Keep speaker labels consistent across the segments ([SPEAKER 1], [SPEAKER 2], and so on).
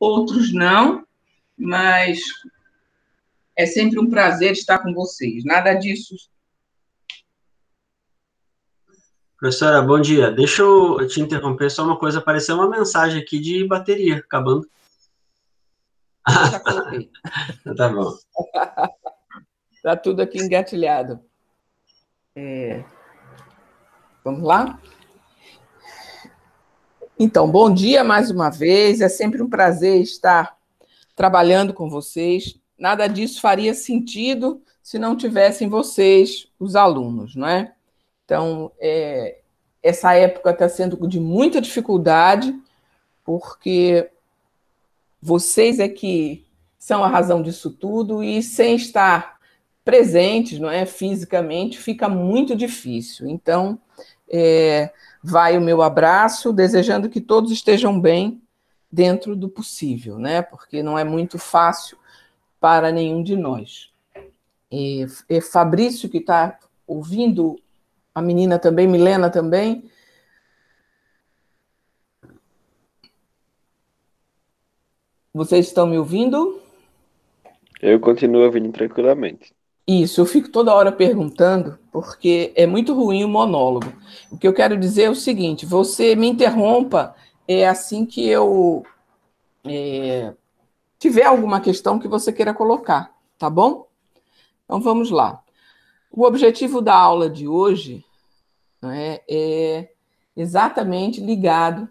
[SPEAKER 1] outros não, mas é sempre um prazer estar com vocês. Nada disso.
[SPEAKER 2] Professora, bom dia. Deixa eu te interromper só uma coisa. Apareceu uma mensagem aqui de bateria acabando.
[SPEAKER 3] Eu já coloquei.
[SPEAKER 2] Tá bom.
[SPEAKER 3] Está tudo aqui engatilhado. Vamos lá? Então, bom dia mais uma vez. É sempre um prazer estar trabalhando com vocês. Nada disso faria sentido se não tivessem vocês, os alunos, não é? Então, essa época está sendo de muita dificuldade, porque vocês é que são a razão disso tudo, e sem estar presentes, não é, fisicamente, fica muito difícil. Então, vai o meu abraço, desejando que todos estejam bem dentro do possível, né? Porque não é muito fácil para nenhum de nós. Fabrício, que está ouvindo, a menina também, Milena também. Vocês estão me ouvindo?
[SPEAKER 4] Eu continuo ouvindo tranquilamente.
[SPEAKER 3] Isso, eu fico toda hora perguntando, porque é muito ruim o monólogo. O que eu quero dizer é o seguinte: você me interrompa assim que eu tiver alguma questão que você queira colocar, tá bom? Então vamos lá. O objetivo da aula de hoje, né, é exatamente ligado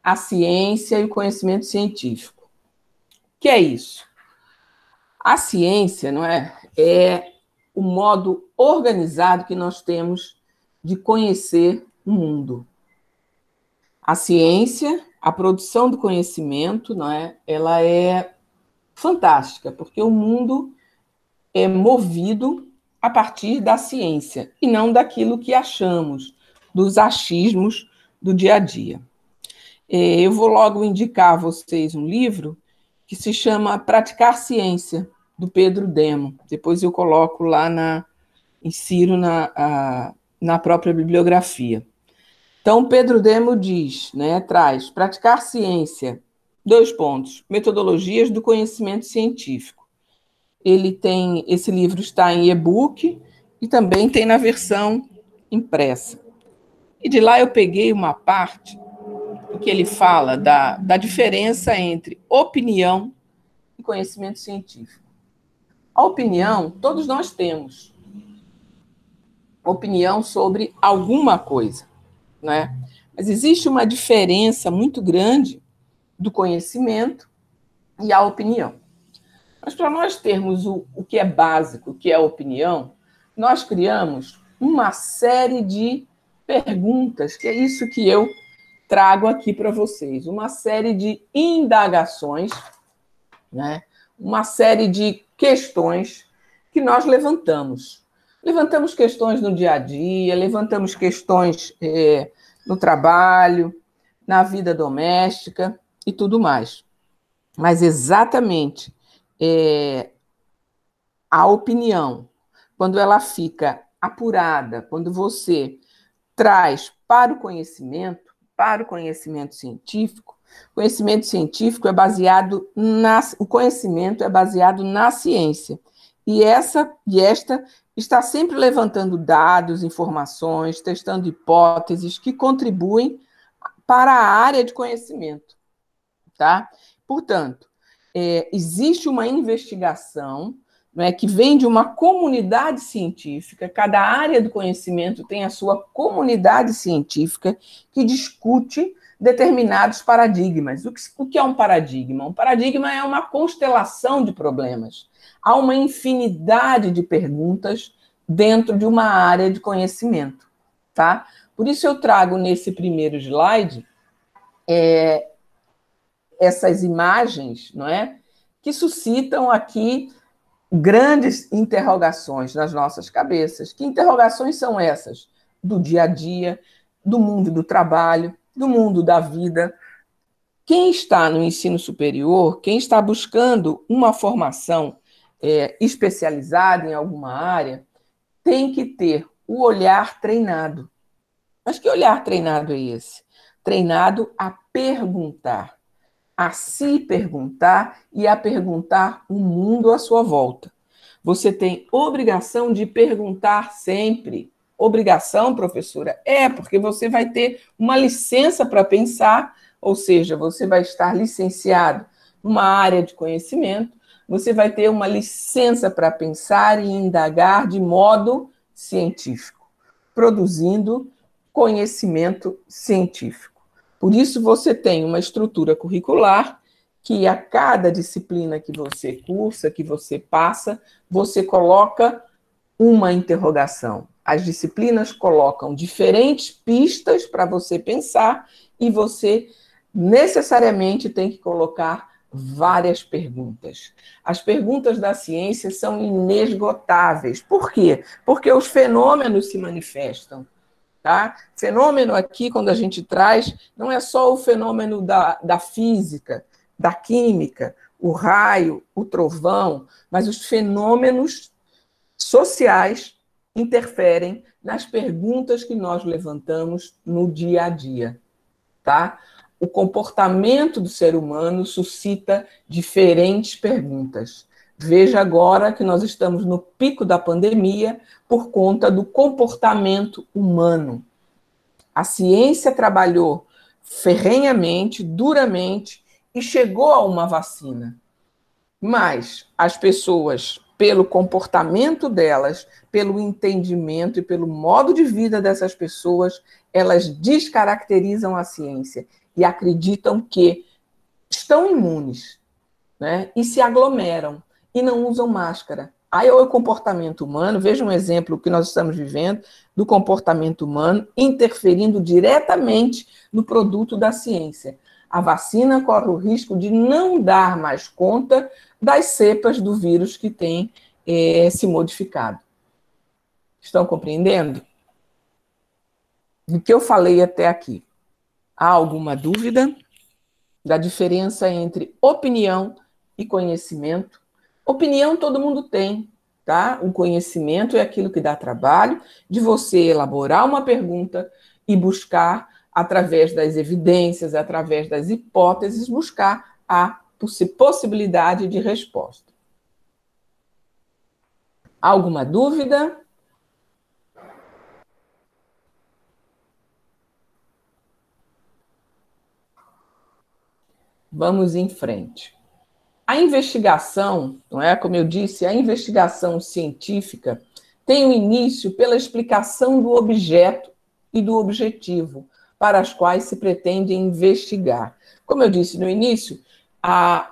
[SPEAKER 3] à ciência e o conhecimento científico. O que é isso? A ciência, não é o modo organizado que nós temos de conhecer o mundo. A ciência, a produção do conhecimento, não é? Ela é fantástica, porque o mundo é movido a partir da ciência e não daquilo que achamos, dos achismos do dia a dia. Eu vou logo indicar a vocês um livro que se chama Praticar Ciência, do Pedro Demo. Depois eu coloco lá insiro na própria bibliografia. Então, Pedro Demo diz, né, traz praticar ciência, 2 pontos, metodologias do conhecimento científico. Esse livro está em e-book e também tem na versão impressa. E de lá eu peguei uma parte que ele fala da diferença entre opinião e conhecimento científico. A opinião, todos nós temos opinião sobre alguma coisa, né? Mas existe uma diferença muito grande do conhecimento e a opinião. Mas para nós termos o que é básico, o que é a opinião, nós criamos uma série de perguntas, que é isso que eu trago aqui para vocês, uma série de indagações, né? Uma série de questões que nós levantamos. Levantamos questões no dia a dia, levantamos questões no trabalho, na vida doméstica e tudo mais. Mas exatamente a opinião, quando ela fica apurada, quando você traz para o conhecimento científico, o conhecimento científico é baseado o conhecimento é baseado na ciência. E esta está sempre levantando dados, informações, testando hipóteses que contribuem para a área de conhecimento, tá? Portanto, existe uma investigação, né, que vem de uma comunidade científica, cada área do conhecimento tem a sua comunidade científica que discute determinados paradigmas. O que é um paradigma? Um paradigma é uma constelação de problemas. Há uma infinidade de perguntas dentro de uma área de conhecimento, tá? Por isso eu trago nesse primeiro slide essas imagens, não é, que suscitam aqui grandes interrogações nas nossas cabeças. Que interrogações são essas? Do dia a dia, do mundo do trabalho, do mundo da vida. Quem está no ensino superior, quem está buscando uma formação especializada em alguma área, tem que ter o olhar treinado. Mas que olhar treinado é esse? Treinado a perguntar. a se perguntar e a perguntar o mundo à sua volta. Você tem obrigação de perguntar sempre. Obrigação, professora? É, porque você vai ter uma licença para pensar, ou seja, você vai estar licenciado numa área de conhecimento, você vai ter uma licença para pensar e indagar de modo científico, produzindo conhecimento científico. Por isso, você tem uma estrutura curricular que a cada disciplina que você cursa, que você passa, você coloca uma interrogação. As disciplinas colocam diferentes pistas para você pensar e você necessariamente tem que colocar várias perguntas. As perguntas da ciência são inesgotáveis. Por quê? Porque os fenômenos se manifestam. Tá? Fenômeno aqui, quando a gente traz, não é só o fenômeno da física, da química, o raio, o trovão, mas os fenômenos sociais interferem nas perguntas que nós levantamos no dia a dia. Tá? O comportamento do ser humano suscita diferentes perguntas. Veja agora que nós estamos no pico da pandemia por conta do comportamento humano. A ciência trabalhou ferrenhamente, duramente, e chegou a uma vacina. Mas as pessoas, pelo comportamento delas, pelo entendimento e pelo modo de vida dessas pessoas, elas descaracterizam a ciência e acreditam que estão imunes, né? E se aglomeram e não usam máscara. Aí é o comportamento humano, veja um exemplo que nós estamos vivendo do comportamento humano interferindo diretamente no produto da ciência. A vacina corre o risco de não dar mais conta das cepas do vírus que tem se modificado. Estão compreendendo? Do que eu falei até aqui? Há alguma dúvida da diferença entre opinião e conhecimento? Opinião todo mundo tem, tá? O conhecimento é aquilo que dá trabalho de você elaborar uma pergunta e buscar, através das evidências, através das hipóteses, buscar a possibilidade de resposta. Alguma dúvida? Vamos em frente. A investigação, não é? Como eu disse, a investigação científica tem o início pela explicação do objeto e do objetivo para as quais se pretende investigar. Como eu disse no início,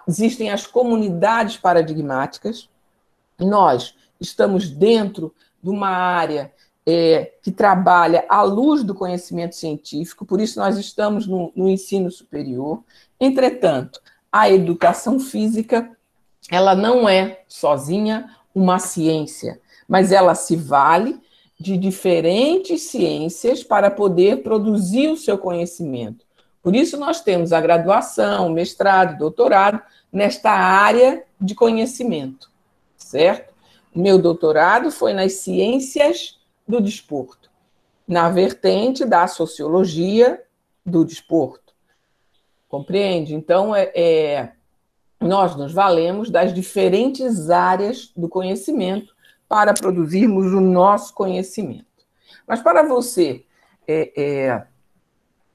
[SPEAKER 3] existem as comunidades paradigmáticas. Nós estamos dentro de uma área que trabalha à luz do conhecimento científico, por isso nós estamos no ensino superior. Entretanto, a educação física, ela não é sozinha uma ciência, mas ela se vale de diferentes ciências para poder produzir o seu conhecimento. Por isso nós temos a graduação, mestrado, doutorado nesta área de conhecimento, certo? O meu doutorado foi nas ciências do desporto, na vertente da sociologia do desporto. Compreende? Então, nós nos valemos das diferentes áreas do conhecimento para produzirmos o nosso conhecimento. Mas para você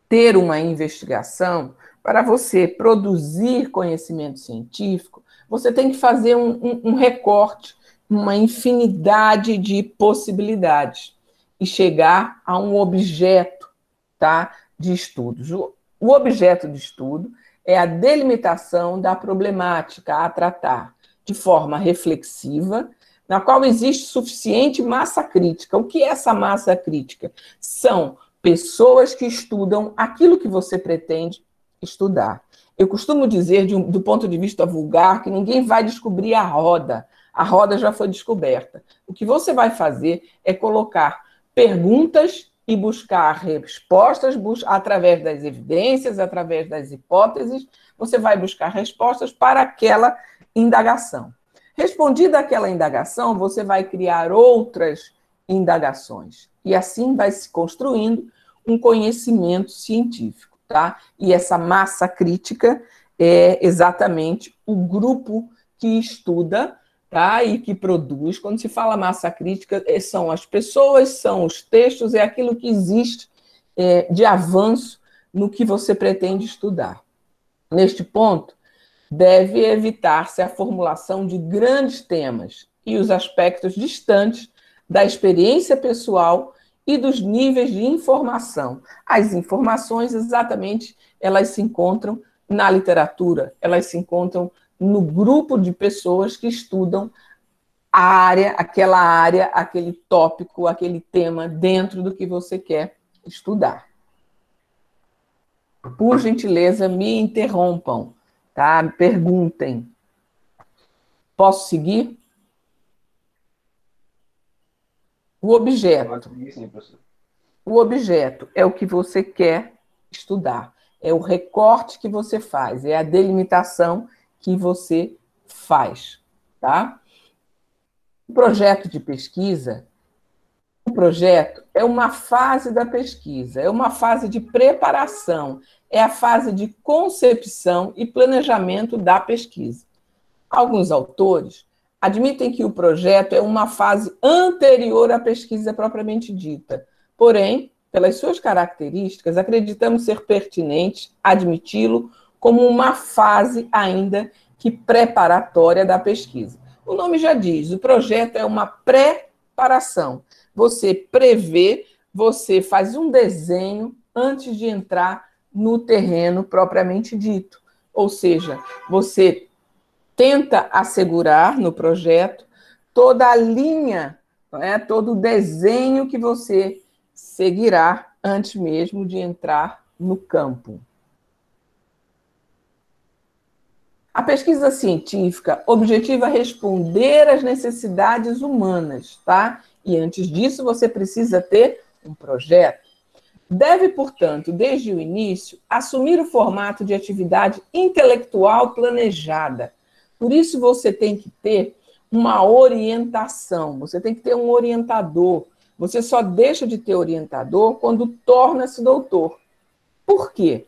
[SPEAKER 3] ter uma investigação, para você produzir conhecimento científico, você tem que fazer um recorte, uma infinidade de possibilidades e chegar a um objeto, tá, de estudos. O objeto de estudo é a delimitação da problemática a tratar de forma reflexiva, na qual existe suficiente massa crítica. O que é essa massa crítica? São pessoas que estudam aquilo que você pretende estudar. Eu costumo dizer, do ponto de vista vulgar, que ninguém vai descobrir a roda. A roda já foi descoberta. O que você vai fazer é colocar perguntas e buscar respostas através das evidências, através das hipóteses. Você vai buscar respostas para aquela indagação. Respondida aquela indagação, você vai criar outras indagações. E assim vai se construindo um conhecimento científico, tá? E essa massa crítica é exatamente o grupo que estuda, tá? E que produz. Quando se fala massa crítica, são as pessoas, são os textos, é aquilo que existe de avanço no que você pretende estudar. Neste ponto, deve evitar-se a formulação de grandes temas e os aspectos distantes da experiência pessoal e dos níveis de informação. As informações, exatamente, elas se encontram na literatura, elas se encontram no grupo de pessoas que estudam a área, aquele tópico, aquele tema dentro do que você quer estudar. Por gentileza, me interrompam, tá? Me perguntem. Posso seguir? O objeto é o que você quer estudar, é o recorte que você faz, é a delimitação que você faz, tá? O projeto de pesquisa, o projeto é uma fase da pesquisa, é uma fase de preparação, é a fase de concepção e planejamento da pesquisa. Alguns autores admitem que o projeto é uma fase anterior à pesquisa propriamente dita. Porém, pelas suas características, acreditamos ser pertinente admiti-lo como uma fase ainda que preparatória da pesquisa. O nome já diz, o projeto é uma preparação. Você prevê, você faz um desenho antes de entrar no terreno propriamente dito. Ou seja, você tenta assegurar no projeto toda a linha, todo o desenho que você seguirá antes mesmo de entrar no campo. A pesquisa científica objetiva responder às necessidades humanas, tá? E antes disso você precisa ter um projeto. Deve, portanto, desde o início, assumir o formato de atividade intelectual planejada. Por isso você tem que ter uma orientação, você tem que ter um orientador. Você só deixa de ter orientador quando torna-se doutor. Por quê?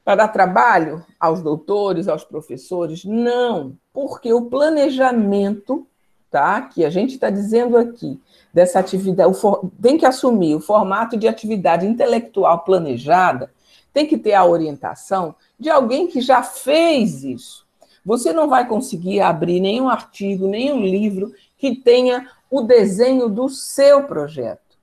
[SPEAKER 3] Para dar trabalho aos doutores, aos professores? Não, porque o planejamento, tá, que a gente está dizendo aqui, dessa atividade, tem que assumir o formato de atividade intelectual planejada, tem que ter a orientação de alguém que já fez isso. Você não vai conseguir abrir nenhum artigo, nenhum livro que tenha o desenho do seu projeto.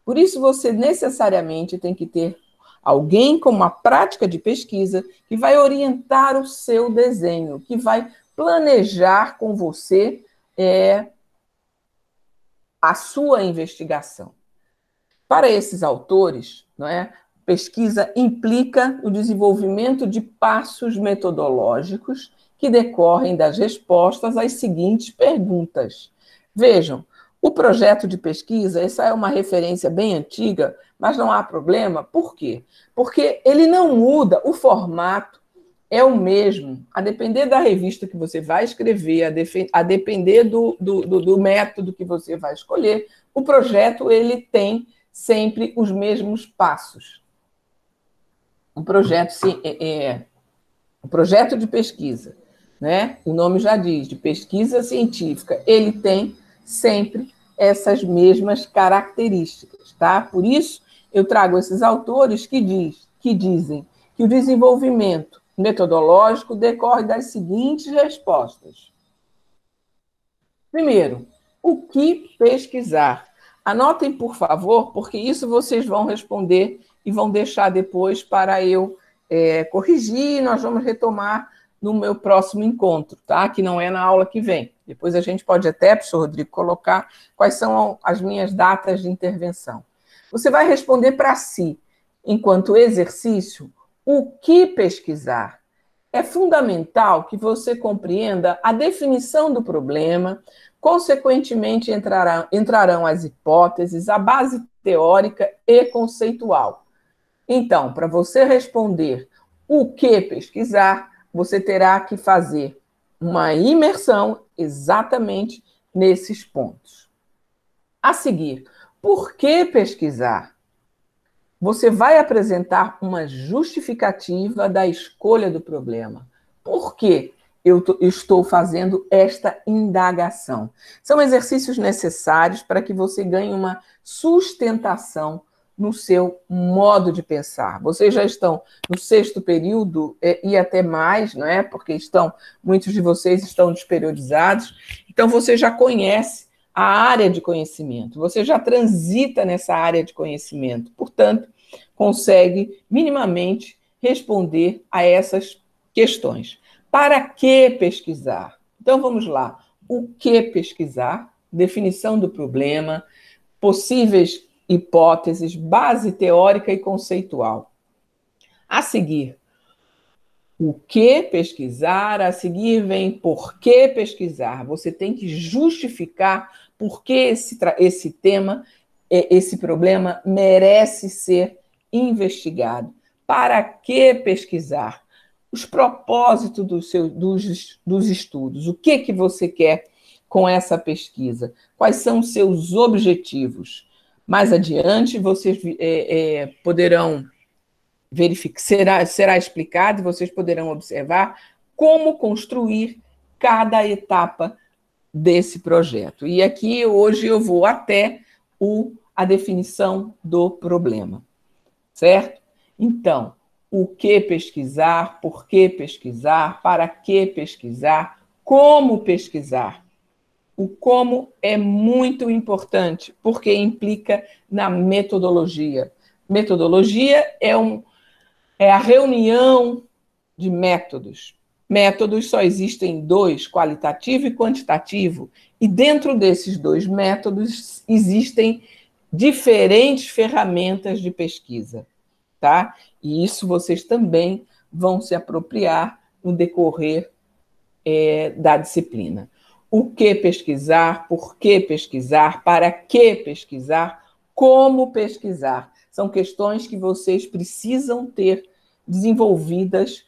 [SPEAKER 3] Por isso, você necessariamente tem que ter alguém com uma prática de pesquisa que vai orientar o seu desenho, que vai planejar com você a sua investigação. Para esses autores, pesquisa implica o desenvolvimento de passos metodológicos que decorrem das respostas às seguintes perguntas. Vejam, o projeto de pesquisa, essa é uma referência bem antiga, mas não há problema. Por quê? Porque ele não muda, o formato é o mesmo, a depender da revista que você vai escrever, a depender do método que você vai escolher, o projeto ele tem sempre os mesmos passos. O projeto de pesquisa, o nome já diz, de pesquisa científica, ele tem sempre essas mesmas características, tá? Por isso, eu trago esses autores que dizem que o desenvolvimento metodológico decorre das seguintes respostas. Primeiro, o que pesquisar? Anotem, por favor, porque isso vocês vão responder e vão deixar depois para eu corrigir, e nós vamos retomar no meu próximo encontro, tá? Que não é na aula que vem. Depois a gente pode até, professor Rodrigo, colocar quais são as minhas datas de intervenção. Você vai responder para si, enquanto exercício, o que pesquisar. É fundamental que você compreenda a definição do problema, consequentemente entrarão as hipóteses, a base teórica e conceitual. Então, para você responder o que pesquisar, você terá que fazer uma imersão exatamente nesses pontos. A seguir, por que pesquisar? Você vai apresentar uma justificativa da escolha do problema. por que eu estou fazendo esta indagação? São exercícios necessários para que você ganhe uma sustentação no seu modo de pensar. Vocês já estão no 6º período e até mais, não é? Porque muitos de vocês estão desperiodizados, então você já conhece a área de conhecimento, você já transita nessa área de conhecimento, portanto, consegue minimamente responder a essas questões. Para que pesquisar? Então, vamos lá. O que pesquisar? Definição do problema, possíveis hipóteses, base teórica e conceitual. A seguir, o que pesquisar, a seguir vem por que pesquisar. Você tem que justificar por que esse tema, esse problema merece ser investigado. Para que pesquisar? Os propósitos dos estudos. O que você quer com essa pesquisa? Quais são os seus objetivos? Mais adiante, vocês poderão verificar, será explicado e vocês poderão observar como construir cada etapa desse projeto. E aqui, hoje, eu vou até a definição do problema, certo? Então, o que pesquisar, por que pesquisar, para que pesquisar, como pesquisar. O como é muito importante, porque implica na metodologia. Metodologia é a reunião de métodos. Métodos só existem 2, qualitativo e quantitativo, e dentro desses 2 métodos existem diferentes ferramentas de pesquisa, tá? E isso vocês também vão se apropriar no decorrer da disciplina. O que pesquisar, por que pesquisar, para que pesquisar, como pesquisar. São questões que vocês precisam ter desenvolvidas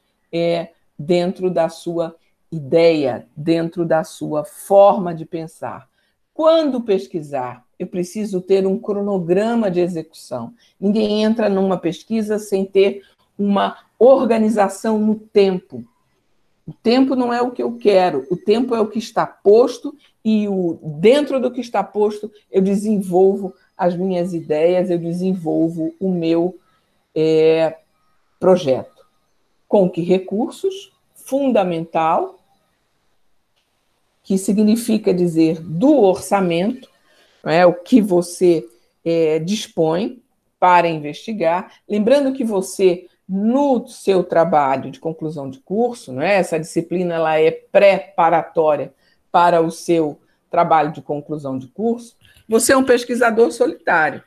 [SPEAKER 3] dentro da sua ideia, dentro da sua forma de pensar. Quando pesquisar, eu preciso ter um cronograma de execução. Ninguém entra numa pesquisa sem ter uma organização no tempo. O tempo não é o que eu quero, o tempo é o que está posto e dentro do que está posto eu desenvolvo as minhas ideias, eu desenvolvo o meu projeto. Com que recursos? Fundamental, que significa dizer do orçamento, o que você dispõe para investigar. Lembrando que você, no seu trabalho de conclusão de curso, essa disciplina ela é preparatória para o seu trabalho de conclusão de curso, você é um pesquisador solitário.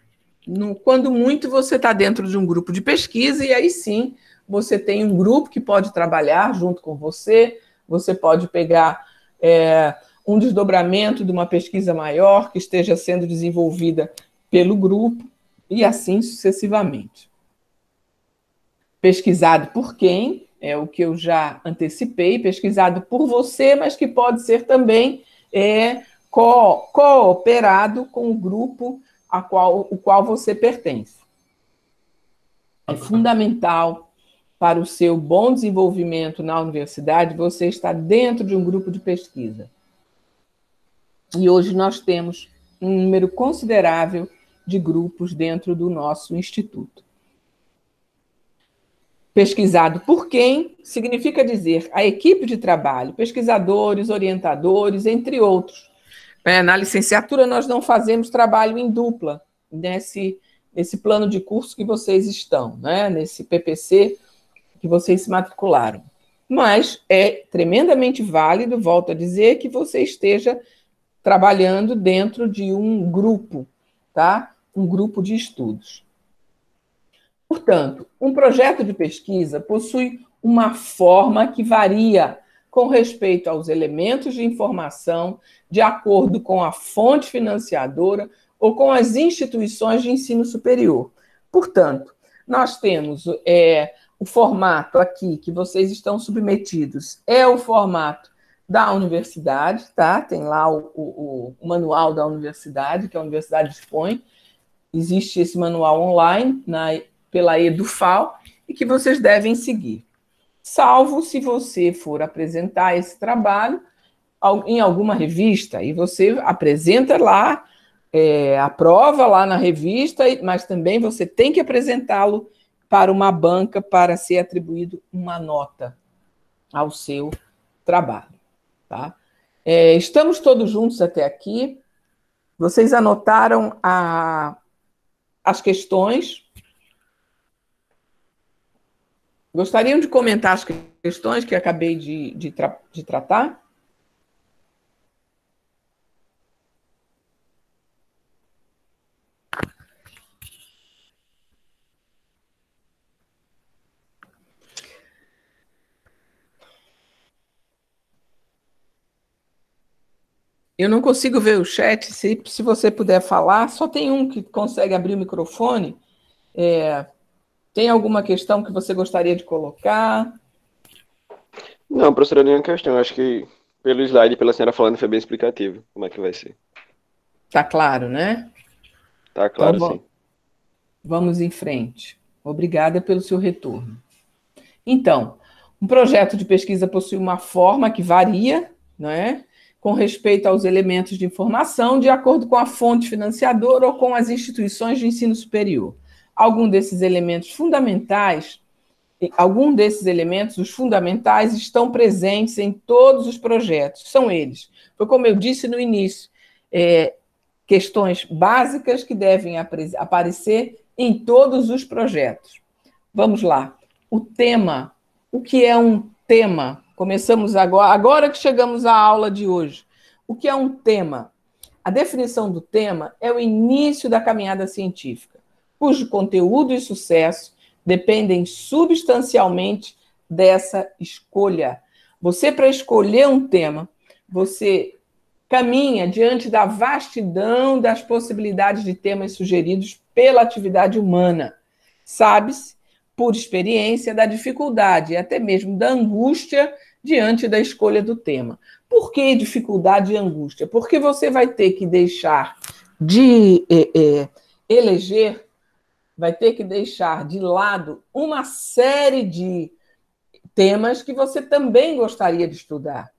[SPEAKER 3] Quando muito, você está dentro de um grupo de pesquisa e aí sim, você tem um grupo que pode trabalhar junto com você, você pode pegar um desdobramento de uma pesquisa maior que esteja sendo desenvolvida pelo grupo e assim sucessivamente. Pesquisado por quem? É o que eu já antecipei, pesquisado por você, mas que pode ser também cooperado com o grupo o qual você pertence. É fundamental para o seu bom desenvolvimento na universidade você estar dentro de um grupo de pesquisa. E hoje nós temos um número considerável de grupos dentro do nosso instituto. Pesquisado por quem significa dizer a equipe de trabalho, pesquisadores, orientadores, entre outros. Na licenciatura, nós não fazemos trabalho em dupla, nesse plano de curso que vocês estão, nesse PPC que vocês se matricularam. Mas é tremendamente válido, volto a dizer, que você esteja trabalhando dentro de um grupo, tá? Um grupo de estudos. Portanto, um projeto de pesquisa possui uma forma que varia com respeito aos elementos de informação, de acordo com a fonte financiadora ou com as instituições de ensino superior. Portanto, nós temos o formato aqui que vocês estão submetidos, é o formato da universidade, tá? Tem lá o manual da universidade, que a universidade dispõe. Existe esse manual online pela EduFal e que vocês devem seguir. salvo se você for apresentar esse trabalho em alguma revista, e você apresenta lá, aprova lá na revista, mas também você tem que apresentá-lo para uma banca para ser atribuído uma nota ao seu trabalho. Tá? Estamos todos juntos até aqui. Vocês anotaram as questões? Gostariam de comentar as questões que acabei de tratar? Eu não consigo ver o chat, se você puder falar. Só tem um que consegue abrir o microfone. Tem alguma questão que você gostaria de colocar?
[SPEAKER 4] Não, professora, nenhuma questão. Acho que pelo slide, pela senhora falando, foi bem explicativo como é que vai ser.
[SPEAKER 3] Tá claro, né?
[SPEAKER 4] Tá claro,
[SPEAKER 3] Então,
[SPEAKER 4] sim.
[SPEAKER 3] Vamos em frente. Obrigada pelo seu retorno. Então, um projeto de pesquisa possui uma forma que varia, não é? Com respeito aos elementos de informação, de acordo com a fonte financiadora ou com as instituições de ensino superior. Alguns desses elementos, os fundamentais, estão presentes em todos os projetos. São eles. Foi como eu disse no início, questões básicas que devem aparecer em todos os projetos. Vamos lá. O tema. O que é um tema? Começamos agora que chegamos à aula de hoje. O que é um tema? A definição do tema é o início da caminhada científica, cujo conteúdo e sucesso dependem substancialmente dessa escolha. Você, para escolher um tema, você caminha diante da vastidão das possibilidades de temas sugeridos pela atividade humana. Sabe-se, por experiência, da dificuldade e até mesmo da angústia diante da escolha do tema. Por que dificuldade e angústia? Porque você vai ter que deixar de eleger, vai ter que deixar de lado uma série de temas que você também gostaria de estudar.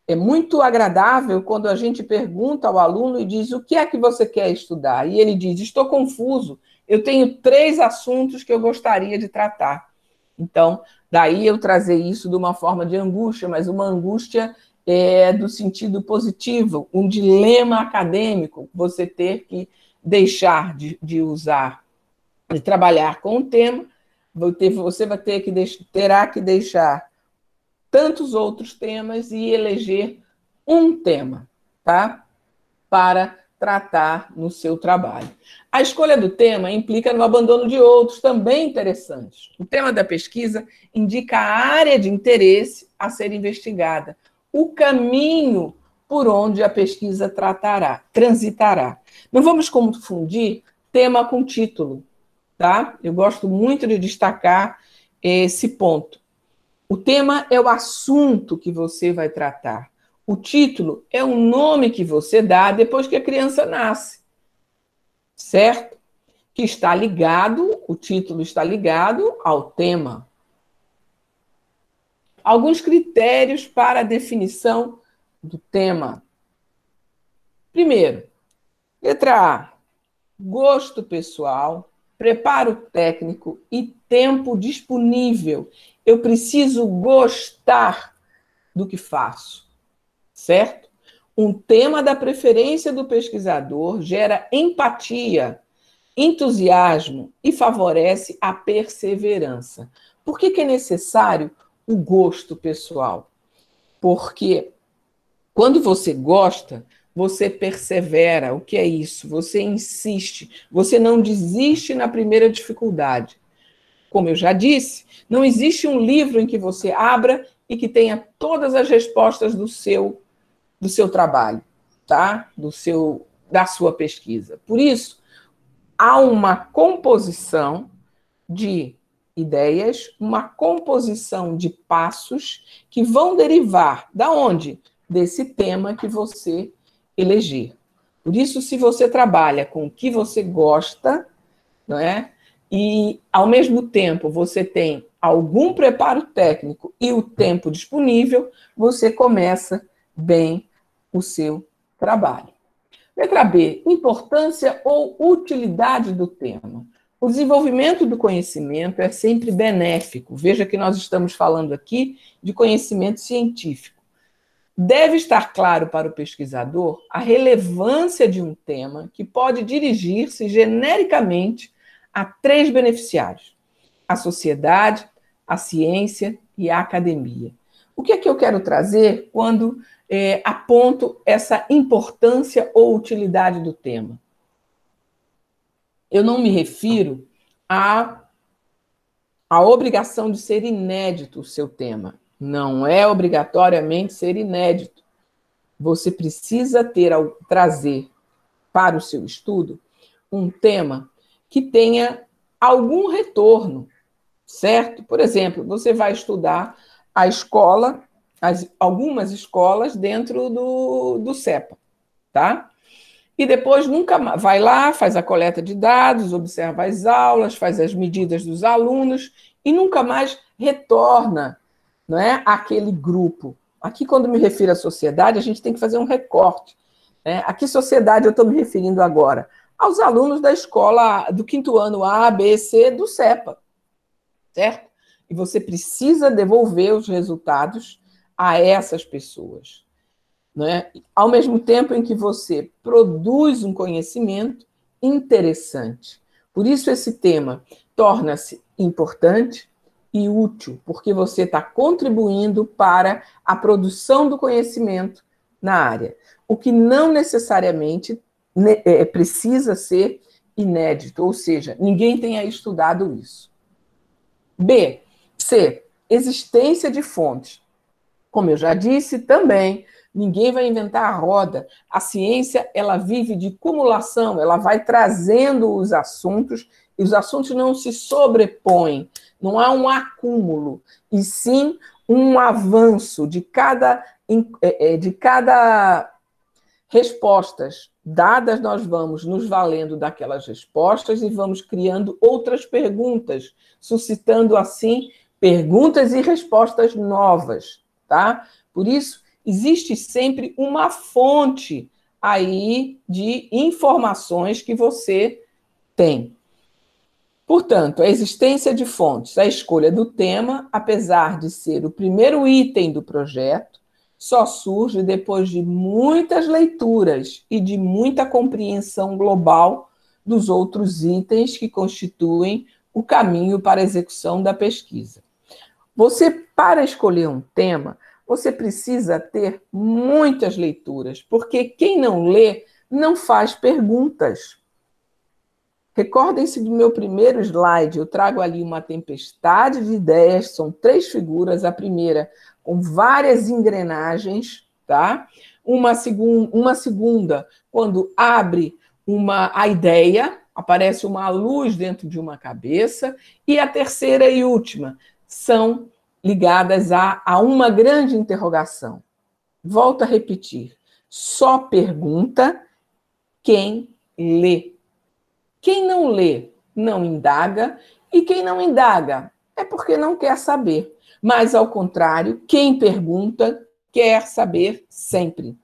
[SPEAKER 3] É muito agradável quando a gente pergunta ao aluno e diz: o que é que você quer estudar? E ele diz: estou confuso, eu tenho 3 assuntos que eu gostaria de tratar. Então, daí eu trazer isso de uma forma de angústia, mas uma angústia do sentido positivo, um dilema acadêmico, você ter que deixar de usar, de trabalhar com o tema, você terá que deixar tantos outros temas e eleger um tema, tá? Para tratar no seu trabalho. A escolha do tema implica no abandono de outros também interessantes. O tema da pesquisa indica a área de interesse a ser investigada, o caminho por onde a pesquisa transitará. Não vamos confundir tema com título, tá? Eu gosto muito de destacar esse ponto. O tema é o assunto que você vai tratar. O título é o nome que você dá depois que a criança nasce, certo? Que está ligado, o título está ligado ao tema. Alguns critérios para a definição do tema. Primeiro, letra A, gosto pessoal, preparo técnico e tempo disponível. Eu preciso gostar do que faço, certo? Um tema da preferência do pesquisador gera empatia, entusiasmo e favorece a perseverança. Por que é necessário o gosto pessoal? Porque quando você gosta, você persevera. O que é isso? Você insiste, você não desiste na primeira dificuldade. Como eu já disse, não existe um livro em que você abra e que tenha todas as respostas do seu trabalho, tá? Da sua pesquisa. Por isso, há uma composição de ideias, uma composição de passos que vão derivar da onde? Desse tema que você eleger. Por isso, se você trabalha com o que você gosta, não é? E, ao mesmo tempo, você tem algum preparo técnico e o tempo disponível, você começa bem o seu trabalho. Letra B, importância ou utilidade do tema. O desenvolvimento do conhecimento é sempre benéfico. Veja que nós estamos falando aqui de conhecimento científico. Deve estar claro para o pesquisador a relevância de um tema que pode dirigir-se genericamente a 3 beneficiários: a sociedade, a ciência e a academia. O que é que eu quero trazer quando aponto essa importância ou utilidade do tema? Eu não me refiro à obrigação de ser inédito o seu tema. Não é obrigatoriamente ser inédito. Você precisa trazer para o seu estudo um tema que tenha algum retorno, certo? Por exemplo, você vai estudar a escola, algumas escolas dentro do CEPA, tá? E depois nunca mais vai lá, faz a coleta de dados, observa as aulas, faz as medidas dos alunos e nunca mais retorna, não é, àquele grupo. Aqui, quando me refiro à sociedade, a gente tem que fazer um recorte. Né? A que sociedade eu estou me referindo agora? Aos alunos da escola do 5º ano A, B, C, do CEPA, certo? E você precisa devolver os resultados a essas pessoas. Né? Ao mesmo tempo em que você produz um conhecimento interessante. Por isso, esse tema torna-se importante e útil, porque você está contribuindo para a produção do conhecimento na área, o que não necessariamente precisa ser inédito, ou seja, ninguém tenha estudado isso. C. Existência de fontes. Como eu já disse, também ninguém vai inventar a roda. A ciência, ela vive de cumulação, ela vai trazendo os assuntos, e os assuntos não se sobrepõem, não há um acúmulo, e sim um avanço de cada respostas dadas, nós vamos nos valendo daquelas respostas e vamos criando outras perguntas, suscitando assim perguntas e respostas novas, tá? Por isso, existe sempre uma fonte aí de informações que você tem. Portanto, a existência de fontes, a escolha do tema, apesar de ser o primeiro item do projeto, só surge depois de muitas leituras e de muita compreensão global dos outros itens que constituem o caminho para a execução da pesquisa. Você, para escolher um tema, você precisa ter muitas leituras, porque quem não lê não faz perguntas. Recordem-se do meu primeiro slide, eu trago ali uma tempestade de ideias, são 3 figuras, a primeira com várias engrenagens, tá? Uma segunda, quando abre a ideia, aparece uma luz dentro de uma cabeça, e a terceira e última são ligadas a uma grande interrogação. Volto a repetir, só pergunta quem lê. Quem não lê, não indaga, e quem não indaga é porque não quer saber. Mas, ao contrário, quem pergunta quer saber sempre.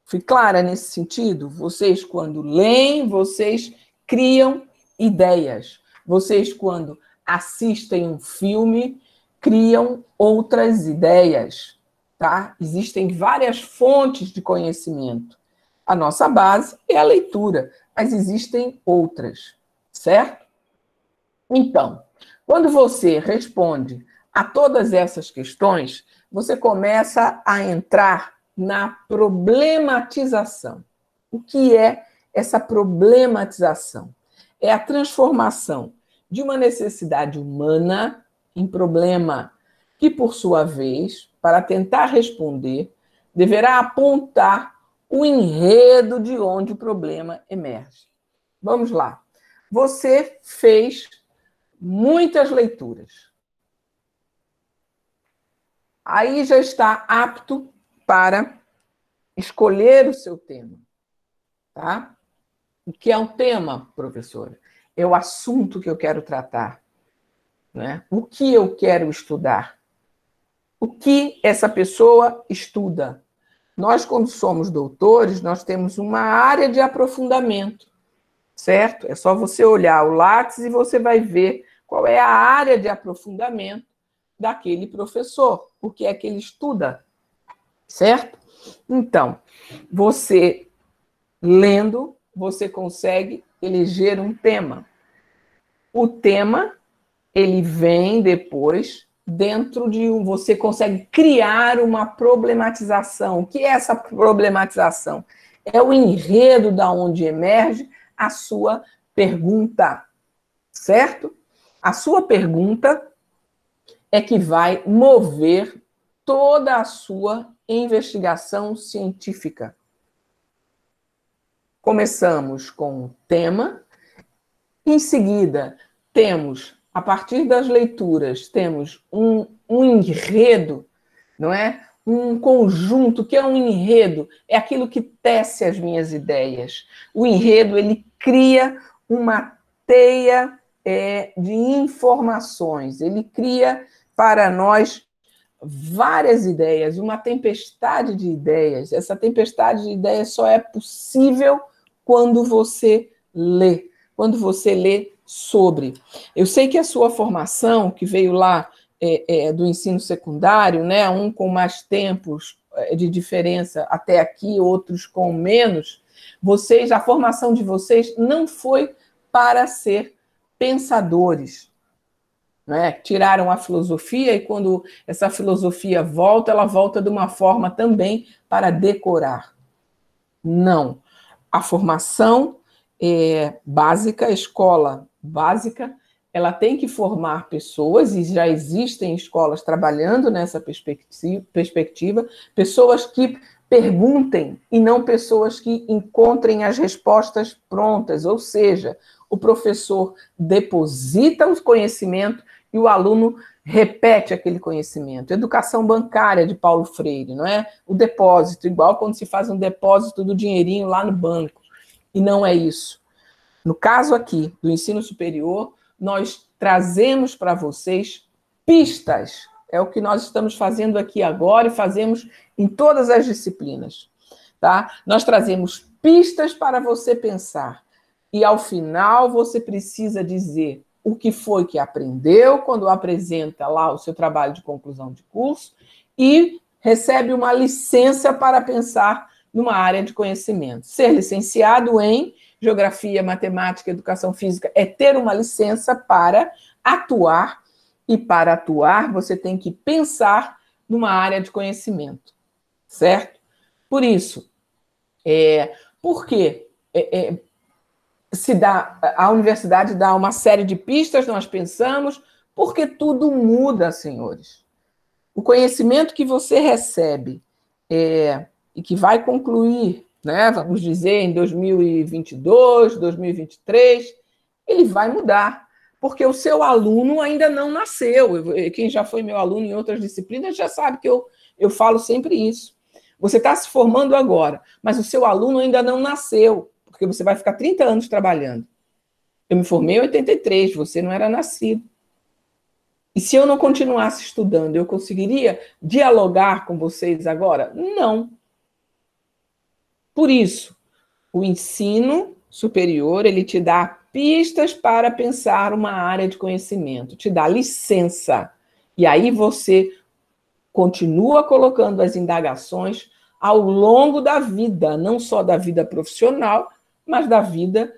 [SPEAKER 3] Fui clara nesse sentido? Vocês, quando leem, vocês criam ideias. Vocês, quando assistem um filme, criam outras ideias. Tá? Existem várias fontes de conhecimento. A nossa base é a leitura, mas existem outras, certo? Então, quando você responde a todas essas questões, você começa a entrar na problematização. O que é essa problematização? É a transformação de uma necessidade humana em problema que, por sua vez, para tentar responder, deverá apontar o enredo de onde o problema emerge. Vamos lá. Você fez muitas leituras. Aí já está apto para escolher o seu tema. Tá? O que é um tema, professora? É o assunto que eu quero tratar. né? O que eu quero estudar? O que essa pessoa estuda? Nós, quando somos doutores, nós temos uma área de aprofundamento, certo? É só você olhar o Lattes e você vai ver qual é a área de aprofundamento daquele professor, o que é que ele estuda, certo? Então, você lendo, você consegue eleger um tema. O tema, ele vem depois dentro de você consegue criar uma problematização. O que é essa problematização? É o enredo da onde emerge a sua pergunta, certo? A sua pergunta é que vai mover toda a sua investigação científica. Começamos com o tema, em seguida temos, a partir das leituras, temos um enredo, não é? Um conjunto. O que é um enredo? É aquilo que tece as minhas ideias. O enredo, ele cria uma teia de informações. Ele cria para nós várias ideias, uma tempestade de ideias. Essa tempestade de ideias só é possível quando você lê. Quando você lê sobre. Eu sei que a sua formação, que veio lá do ensino secundário, né, um com mais tempos de diferença até aqui, outros com menos, a formação de vocês não foi para ser pensadores, né? Tiraram a filosofia e quando essa filosofia volta, ela volta de uma forma também para decorar. Não. A formação básica, a escola básica, ela tem que formar pessoas, e já existem escolas trabalhando nessa perspectiva, pessoas que perguntem e não pessoas que encontrem as respostas prontas, ou seja, o professor deposita o conhecimento e o aluno repete aquele conhecimento. Educação bancária de Paulo Freire, não é? O depósito, igual quando se faz um depósito do dinheirinho lá no banco. E não é isso. No caso aqui do ensino superior, nós trazemos para vocês pistas. É o que nós estamos fazendo aqui agora e fazemos em todas as disciplinas. Tá? Nós trazemos pistas para você pensar. E, ao final, você precisa dizer o que foi que aprendeu quando apresenta lá o seu trabalho de conclusão de curso e recebe uma licença para pensar numa área de conhecimento. Ser licenciado em Geografia, Matemática, Educação Física é ter uma licença para atuar, e para atuar você tem que pensar numa área de conhecimento, certo? Por isso, por quê? A universidade dá uma série de pistas, nós pensamos, porque tudo muda, senhores. O conhecimento que você recebe e que vai concluir, né, vamos dizer, em 2022, 2023, ele vai mudar, porque o seu aluno ainda não nasceu. Quem já foi meu aluno em outras disciplinas já sabe que eu falo sempre isso. Você está se formando agora, mas o seu aluno ainda não nasceu, porque você vai ficar 30 anos trabalhando. Eu me formei em 83, você não era nascido. E se eu não continuasse estudando, eu conseguiria dialogar com vocês agora? Não. Por isso, o ensino superior, ele te dá pistas para pensar uma área de conhecimento, te dá licença. E aí você continua colocando as indagações ao longo da vida, não só da vida profissional, mas da vida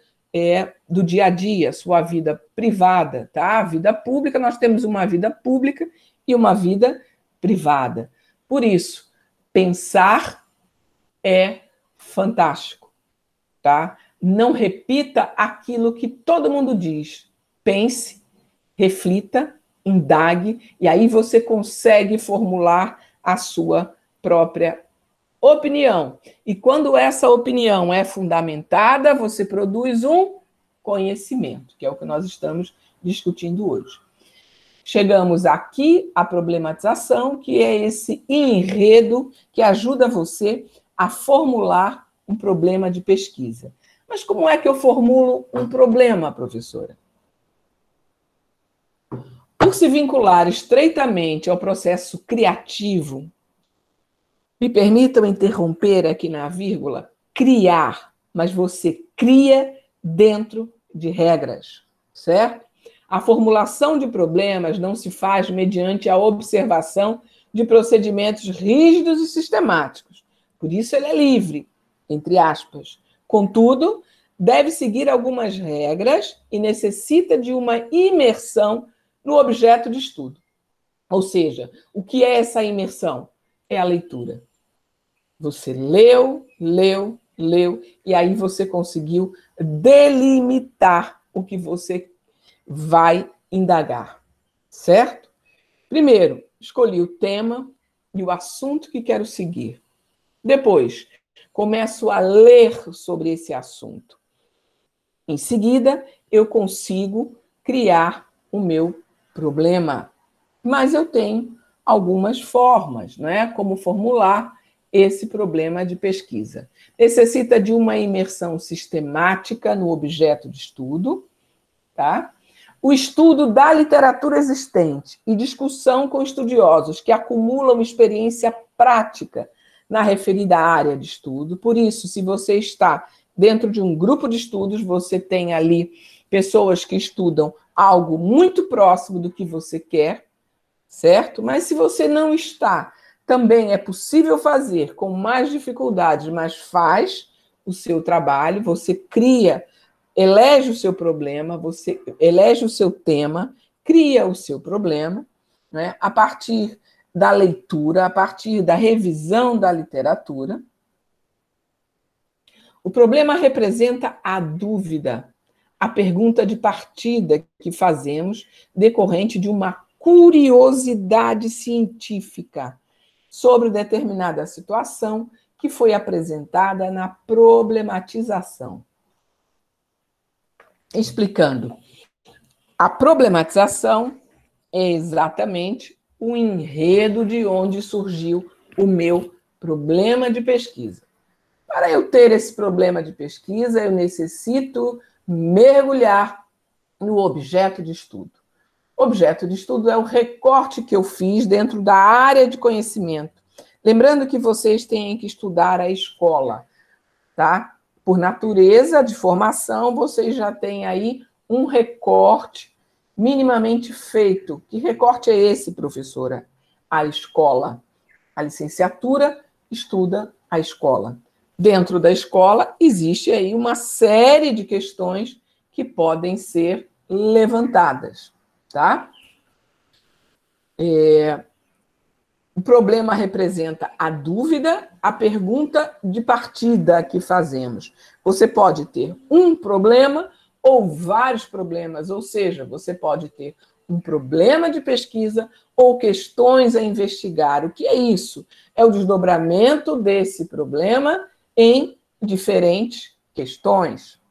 [SPEAKER 3] do dia a dia, sua vida privada, tá? A vida pública, nós temos uma vida pública e uma vida privada. Por isso, pensar é fantástico, tá? Não repita aquilo que todo mundo diz. Pense, reflita, indague, e aí você consegue formular a sua própria opinião. E quando essa opinião é fundamentada, você produz um conhecimento, que é o que nós estamos discutindo hoje. Chegamos aqui à problematização, que é esse enredo que ajuda você a formular um problema de pesquisa. Mas como é que eu formulo um problema, professora? O Por se vincular estreitamente ao processo criativo, me permitam interromper aqui na vírgula, criar, mas você cria dentro de regras, certo? A formulação de problemas não se faz mediante a observação de procedimentos rígidos e sistemáticos. Por isso ele é livre, entre aspas. Contudo, deve seguir algumas regras e necessita de uma imersão no objeto de estudo. Ou seja, o que é essa imersão? É a leitura. Você leu, e aí você conseguiu delimitar o que você vai indagar, certo? Primeiro, escolhi o tema e o assunto que quero seguir. Depois, começo a ler sobre esse assunto. Em seguida, eu consigo criar o meu problema. Mas eu tenho algumas formas, né? Como formular esse problema de pesquisa. Necessita de uma imersão sistemática no objeto de estudo, tá? O estudo da literatura existente e discussão com estudiosos que acumulam experiência prática na referida área de estudo. Por isso, se você está dentro de um grupo de estudos, você tem ali pessoas que estudam algo muito próximo do que você quer, certo? Mas se você não está, também é possível fazer com mais dificuldades, mas faz o seu trabalho, você cria, elege o seu problema, você elege o seu tema, cria o seu problema, né? A partir da leitura, a partir da revisão da literatura. O problema representa a dúvida, a pergunta de partida que fazemos decorrente de uma curiosidade científica sobre determinada situação que foi apresentada na problematização. Explicando, a problematização é exatamente o enredo de onde surgiu o meu problema de pesquisa. Para eu ter esse problema de pesquisa, eu necessito mergulhar no objeto de estudo. Objeto de estudo é o recorte que eu fiz dentro da área de conhecimento. Lembrando que vocês têm que estudar a escola, tá? Por natureza de formação, vocês já têm aí um recorte minimamente feito. Que recorte é esse, professora? A escola. A licenciatura estuda a escola. Dentro da escola, existe aí uma série de questões que podem ser levantadas, tá? O problema representa a dúvida, a pergunta de partida que fazemos. Você pode ter um problema ou vários problemas, ou seja, você pode ter um problema de pesquisa ou questões a investigar. O que é isso? É o desdobramento desse problema em diferentes questões.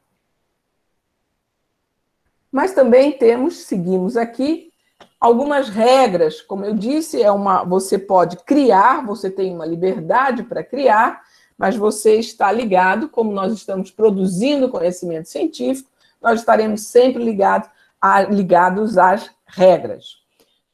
[SPEAKER 3] Mas também seguimos aqui algumas regras, como eu disse, você pode criar, você tem uma liberdade para criar, mas você está ligado, como nós estamos produzindo conhecimento científico, nós estaremos sempre ligados às regras.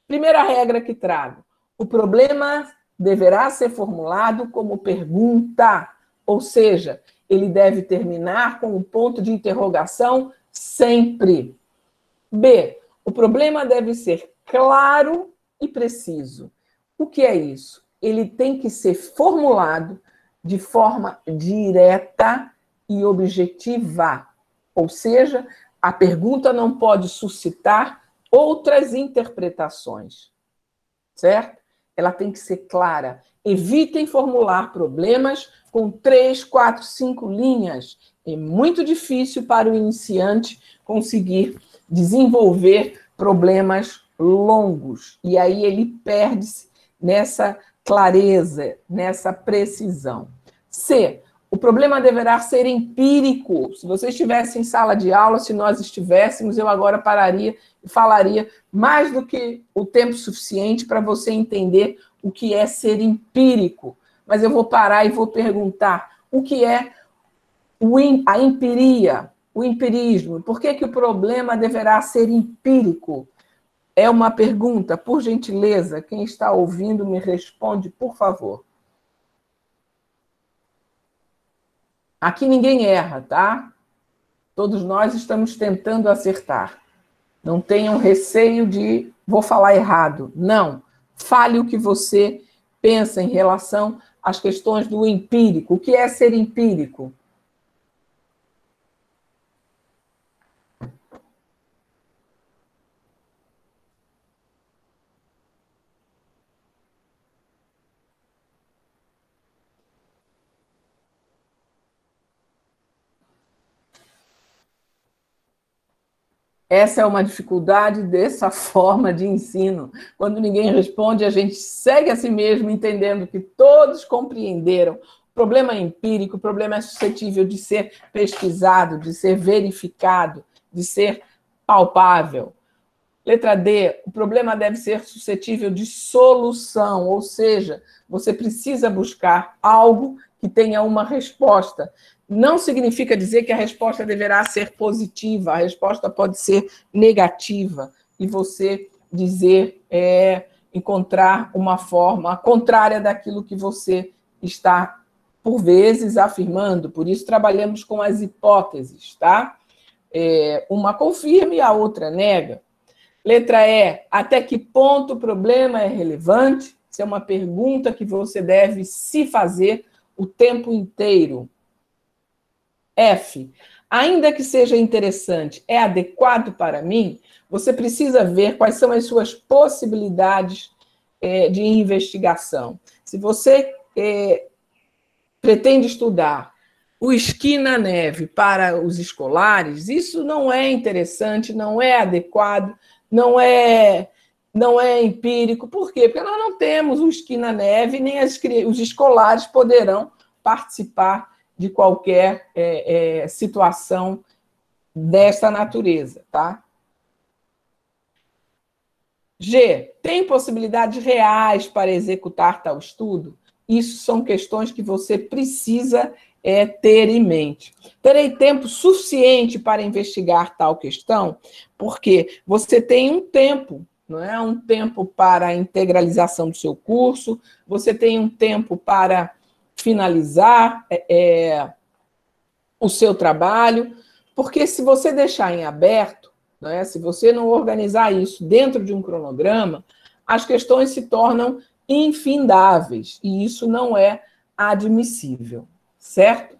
[SPEAKER 3] Primeira regra que trago, o problema deverá ser formulado como pergunta, ou seja, ele deve terminar com um ponto de interrogação sempre. B, o problema deve ser claro e preciso. O que é isso? Ele tem que ser formulado de forma direta e objetiva. Ou seja, a pergunta não pode suscitar outras interpretações, certo? Ela tem que ser clara. Evitem formular problemas com 3, 4, 5 linhas. É muito difícil para o iniciante conseguir desenvolver problemas longos. E aí ele perde-se nessa clareza, nessa precisão. C, o problema deverá ser empírico. Se você estivesse em sala de aula, se nós estivéssemos, eu agora pararia e falaria mais do que o tempo suficiente para você entender o que é ser empírico. Mas eu vou parar e vou perguntar o que é a empiria, o empirismo. Por que o problema deverá ser empírico? É uma pergunta, por gentileza, quem está ouvindo me responde, por favor. Aqui ninguém erra, tá? Todos nós estamos tentando acertar. Não tenham receio de vou falar errado. Não. Fale o que você pensa em relação às questões do empírico. O que é ser empírico? Essa é uma dificuldade dessa forma de ensino. Quando ninguém responde, a gente segue a si mesmo, entendendo que todos compreenderam. O problema é empírico, o problema é suscetível de ser pesquisado, de ser verificado, de ser palpável. Letra D, o problema deve ser suscetível de solução, ou seja, você precisa buscar algo que tenha uma resposta. Não significa dizer que a resposta deverá ser positiva, a resposta pode ser negativa, e você dizer, encontrar uma forma contrária daquilo que você está, por vezes, afirmando. Por isso, trabalhamos com as hipóteses, tá? Uma confirma e a outra nega. Letra E, até que ponto o problema é relevante? Isso é uma pergunta que você deve se fazer o tempo inteiro. F, ainda que seja interessante, é adequado para mim? Você precisa ver quais são as suas possibilidades de investigação. Se você pretende estudar o esqui na neve para os escolares, isso não é interessante, não é adequado, não é empírico. Por quê? Porque nós não temos o esqui na neve, nem os escolares poderão participar de qualquer situação desta natureza, tá? G, tem possibilidades reais para executar tal estudo? Isso são questões que você precisa ter em mente. Terei tempo suficiente para investigar tal questão? Porque você tem um tempo, não é? Um tempo para a integralização do seu curso, você tem um tempo para finalizar o seu trabalho, porque se você deixar em aberto, não é? Se você não organizar isso dentro de um cronograma, as questões se tornam infindáveis, e isso não é admissível, certo?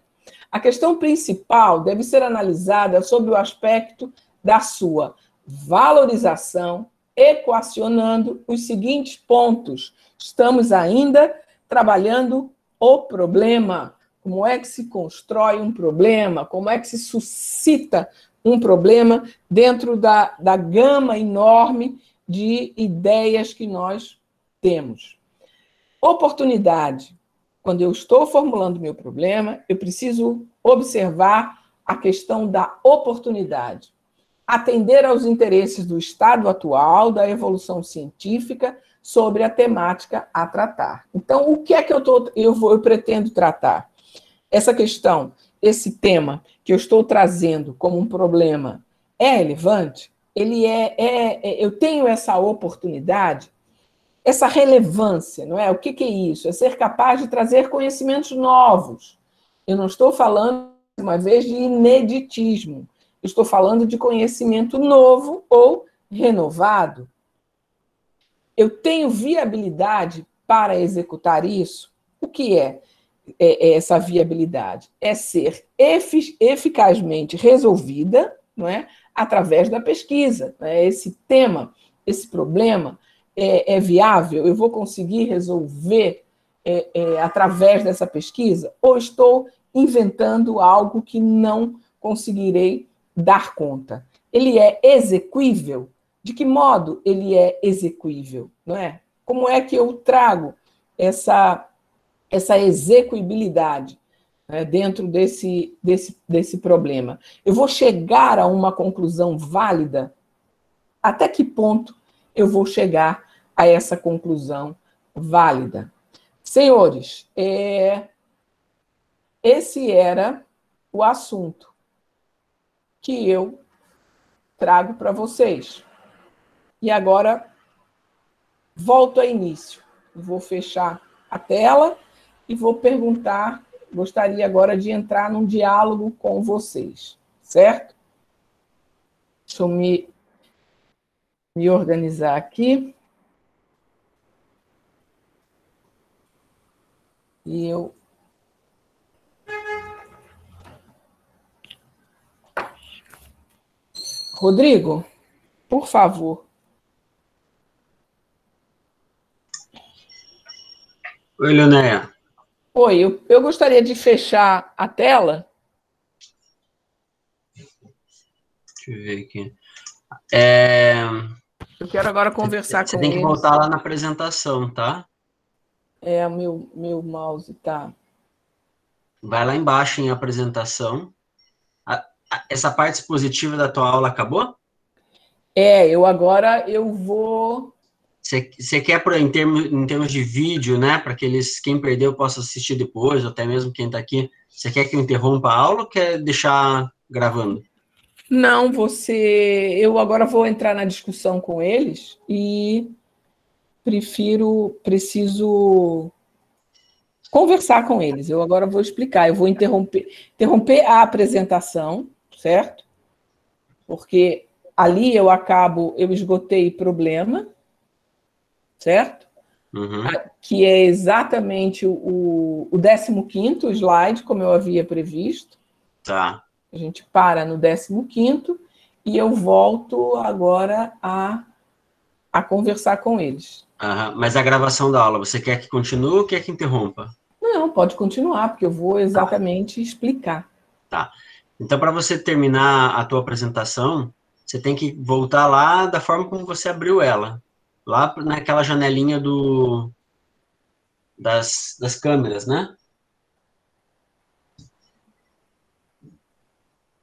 [SPEAKER 3] A questão principal deve ser analisada sob o aspecto da sua valorização, equacionando os seguintes pontos. Estamos ainda trabalhando o problema. Como é que se constrói um problema? Como é que se suscita um problema dentro da gama enorme de ideias que nós temos? Oportunidade. Quando eu estou formulando meu problema, eu preciso observar a questão da oportunidade. Atender aos interesses do estado atual, da evolução científica, sobre a temática a tratar. Então, o que é que eu pretendo tratar? Essa questão, esse tema que eu estou trazendo como um problema é relevante? Eu tenho essa oportunidade? Essa relevância, não é? O que é isso? É ser capaz de trazer conhecimentos novos. Eu não estou falando, uma vez, de ineditismo. Estou falando de conhecimento novo ou renovado. Eu tenho viabilidade para executar isso? O que é essa viabilidade? É ser eficazmente resolvida, não é? Através da pesquisa. Não é? Esse tema, esse problema é viável? Eu vou conseguir resolver através dessa pesquisa? Ou estou inventando algo que não conseguirei dar conta? Ele é exequível? De que modo ele é exequível? Não é? Como é que eu trago essa execuibilidade, né, dentro desse problema? Eu vou chegar a uma conclusão válida? Até que ponto eu vou chegar a essa conclusão válida? Senhores, esse era o assunto que eu trago para vocês. E agora, volto ao início. Vou fechar a tela e vou perguntar, gostaria agora de entrar num diálogo com vocês, certo? Deixa eu me organizar aqui. E eu... Rodrigo, por favor.
[SPEAKER 2] Oi, Leonéia.
[SPEAKER 3] Oi, eu gostaria de fechar a tela.
[SPEAKER 2] Deixa eu ver aqui.
[SPEAKER 3] Eu quero agora conversar com
[SPEAKER 2] Você tem que
[SPEAKER 3] eles.
[SPEAKER 2] voltar lá na apresentação, tá?
[SPEAKER 3] O meu mouse tá...
[SPEAKER 2] Vai lá embaixo em apresentação. Essa parte expositiva da tua aula acabou?
[SPEAKER 3] Eu vou...
[SPEAKER 2] Você quer, em termos de vídeo, né, para que quem perdeu possa assistir depois, ou até mesmo quem está aqui, você quer que eu interrompa a aula ou quer deixar gravando?
[SPEAKER 3] Não, eu agora vou entrar na discussão com eles e preciso conversar com eles. Eu agora vou explicar, eu vou interromper a apresentação, certo? Porque ali eu esgotei problema, certo?
[SPEAKER 2] Uhum.
[SPEAKER 3] Que é exatamente o 15º slide, como eu havia previsto.
[SPEAKER 2] Tá.
[SPEAKER 3] A gente para no 15º e eu volto agora a conversar com eles.
[SPEAKER 2] Uhum. Mas a gravação da aula, você quer que continue ou quer que interrompa?
[SPEAKER 3] Não, pode continuar, porque eu vou exatamente explicar.
[SPEAKER 2] Tá. Então, para você terminar a tua apresentação, você tem que voltar lá da forma como você abriu ela. Lá naquela janelinha das câmeras, né?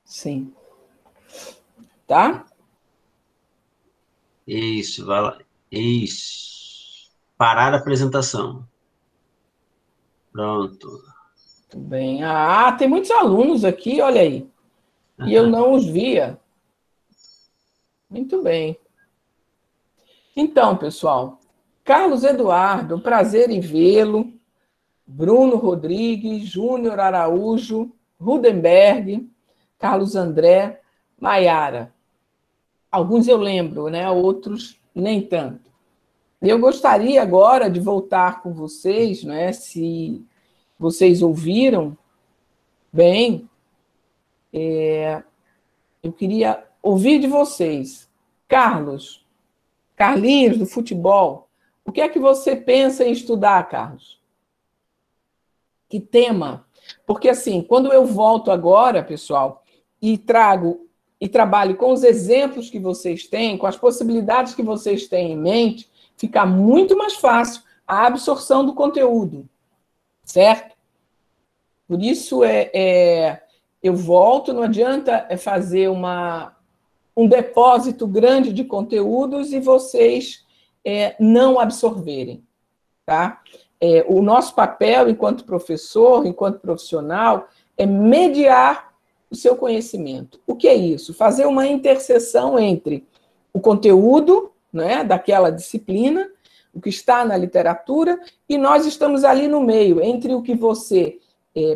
[SPEAKER 3] Sim. Tá?
[SPEAKER 2] Isso, vai lá. Isso. Parar a apresentação. Pronto.
[SPEAKER 3] Muito bem. Tem muitos alunos aqui, olha aí. E eu não os via. Muito bem. Então, pessoal, Carlos Eduardo, prazer em vê-lo. Bruno Rodrigues, Júnior Araújo, Rudenberg, Carlos André, Maiara. Alguns eu lembro, né? Outros nem tanto. Eu gostaria agora de voltar com vocês, né? Se vocês ouviram bem, eu queria ouvir de vocês. Carlinhos, do futebol, o que é que você pensa em estudar, Carlos? Que tema? Porque, assim, quando eu volto agora, pessoal, e trabalho com os exemplos que vocês têm, com as possibilidades que vocês têm em mente, fica muito mais fácil a absorção do conteúdo, certo? Por isso, eu volto, não adianta fazer um depósito grande de conteúdos e vocês não absorverem, tá? O nosso papel enquanto professor, enquanto profissional, é mediar o seu conhecimento. O que é isso? Fazer uma interseção entre o conteúdo, né, daquela disciplina, o que está na literatura, e nós estamos ali no meio, entre o que você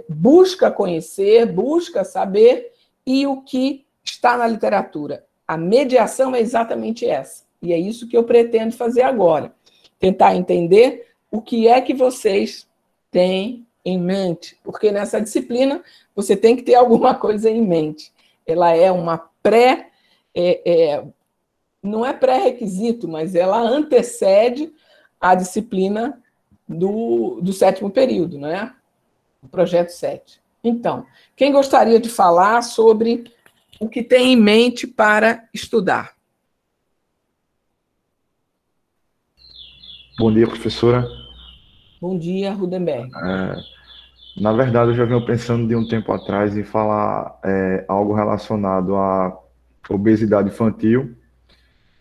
[SPEAKER 3] busca conhecer, busca saber, e o que está na literatura. A mediação é exatamente essa. E é isso que eu pretendo fazer agora. Tentar entender o que é que vocês têm em mente. Porque nessa disciplina você tem que ter alguma coisa em mente. Ela é uma não é pré-requisito, mas ela antecede a disciplina do 7º período, né? O projeto 7. Então, quem gostaria de falar sobre o que tem em mente para estudar?
[SPEAKER 5] Bom dia, professora.
[SPEAKER 3] Bom dia, Rudenberg.
[SPEAKER 5] Na verdade, eu já venho pensando de um tempo atrás em falar algo relacionado à obesidade infantil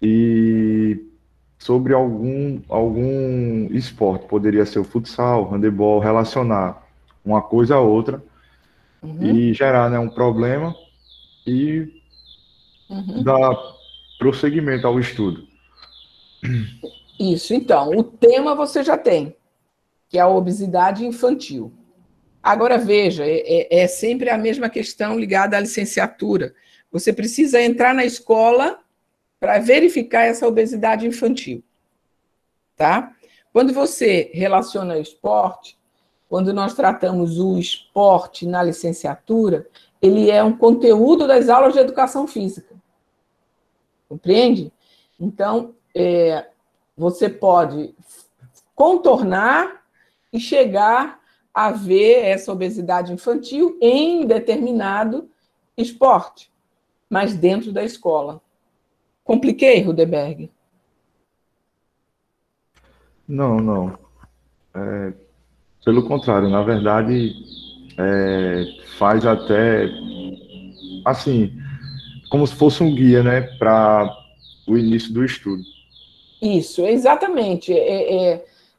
[SPEAKER 5] e sobre algum esporte. Poderia ser o futsal, o handebol, relacionar uma coisa a outra e gerar, né, um problema e dar prosseguimento ao estudo.
[SPEAKER 3] Isso, então, o tema você já tem, que é a obesidade infantil. Agora, veja, é sempre a mesma questão ligada à licenciatura. Você precisa entrar na escola para verificar essa obesidade infantil, tá? Quando você relaciona esporte, quando nós tratamos o esporte na licenciatura, ele é um conteúdo das aulas de educação física. Compreende? Então, você pode contornar e chegar a ver essa obesidade infantil em determinado esporte, mas dentro da escola. Compliquei, Rudeberg?
[SPEAKER 5] Não, não. Pelo contrário, na verdade, faz até, assim, como se fosse um guia, né, para o início do estudo.
[SPEAKER 3] Isso, exatamente.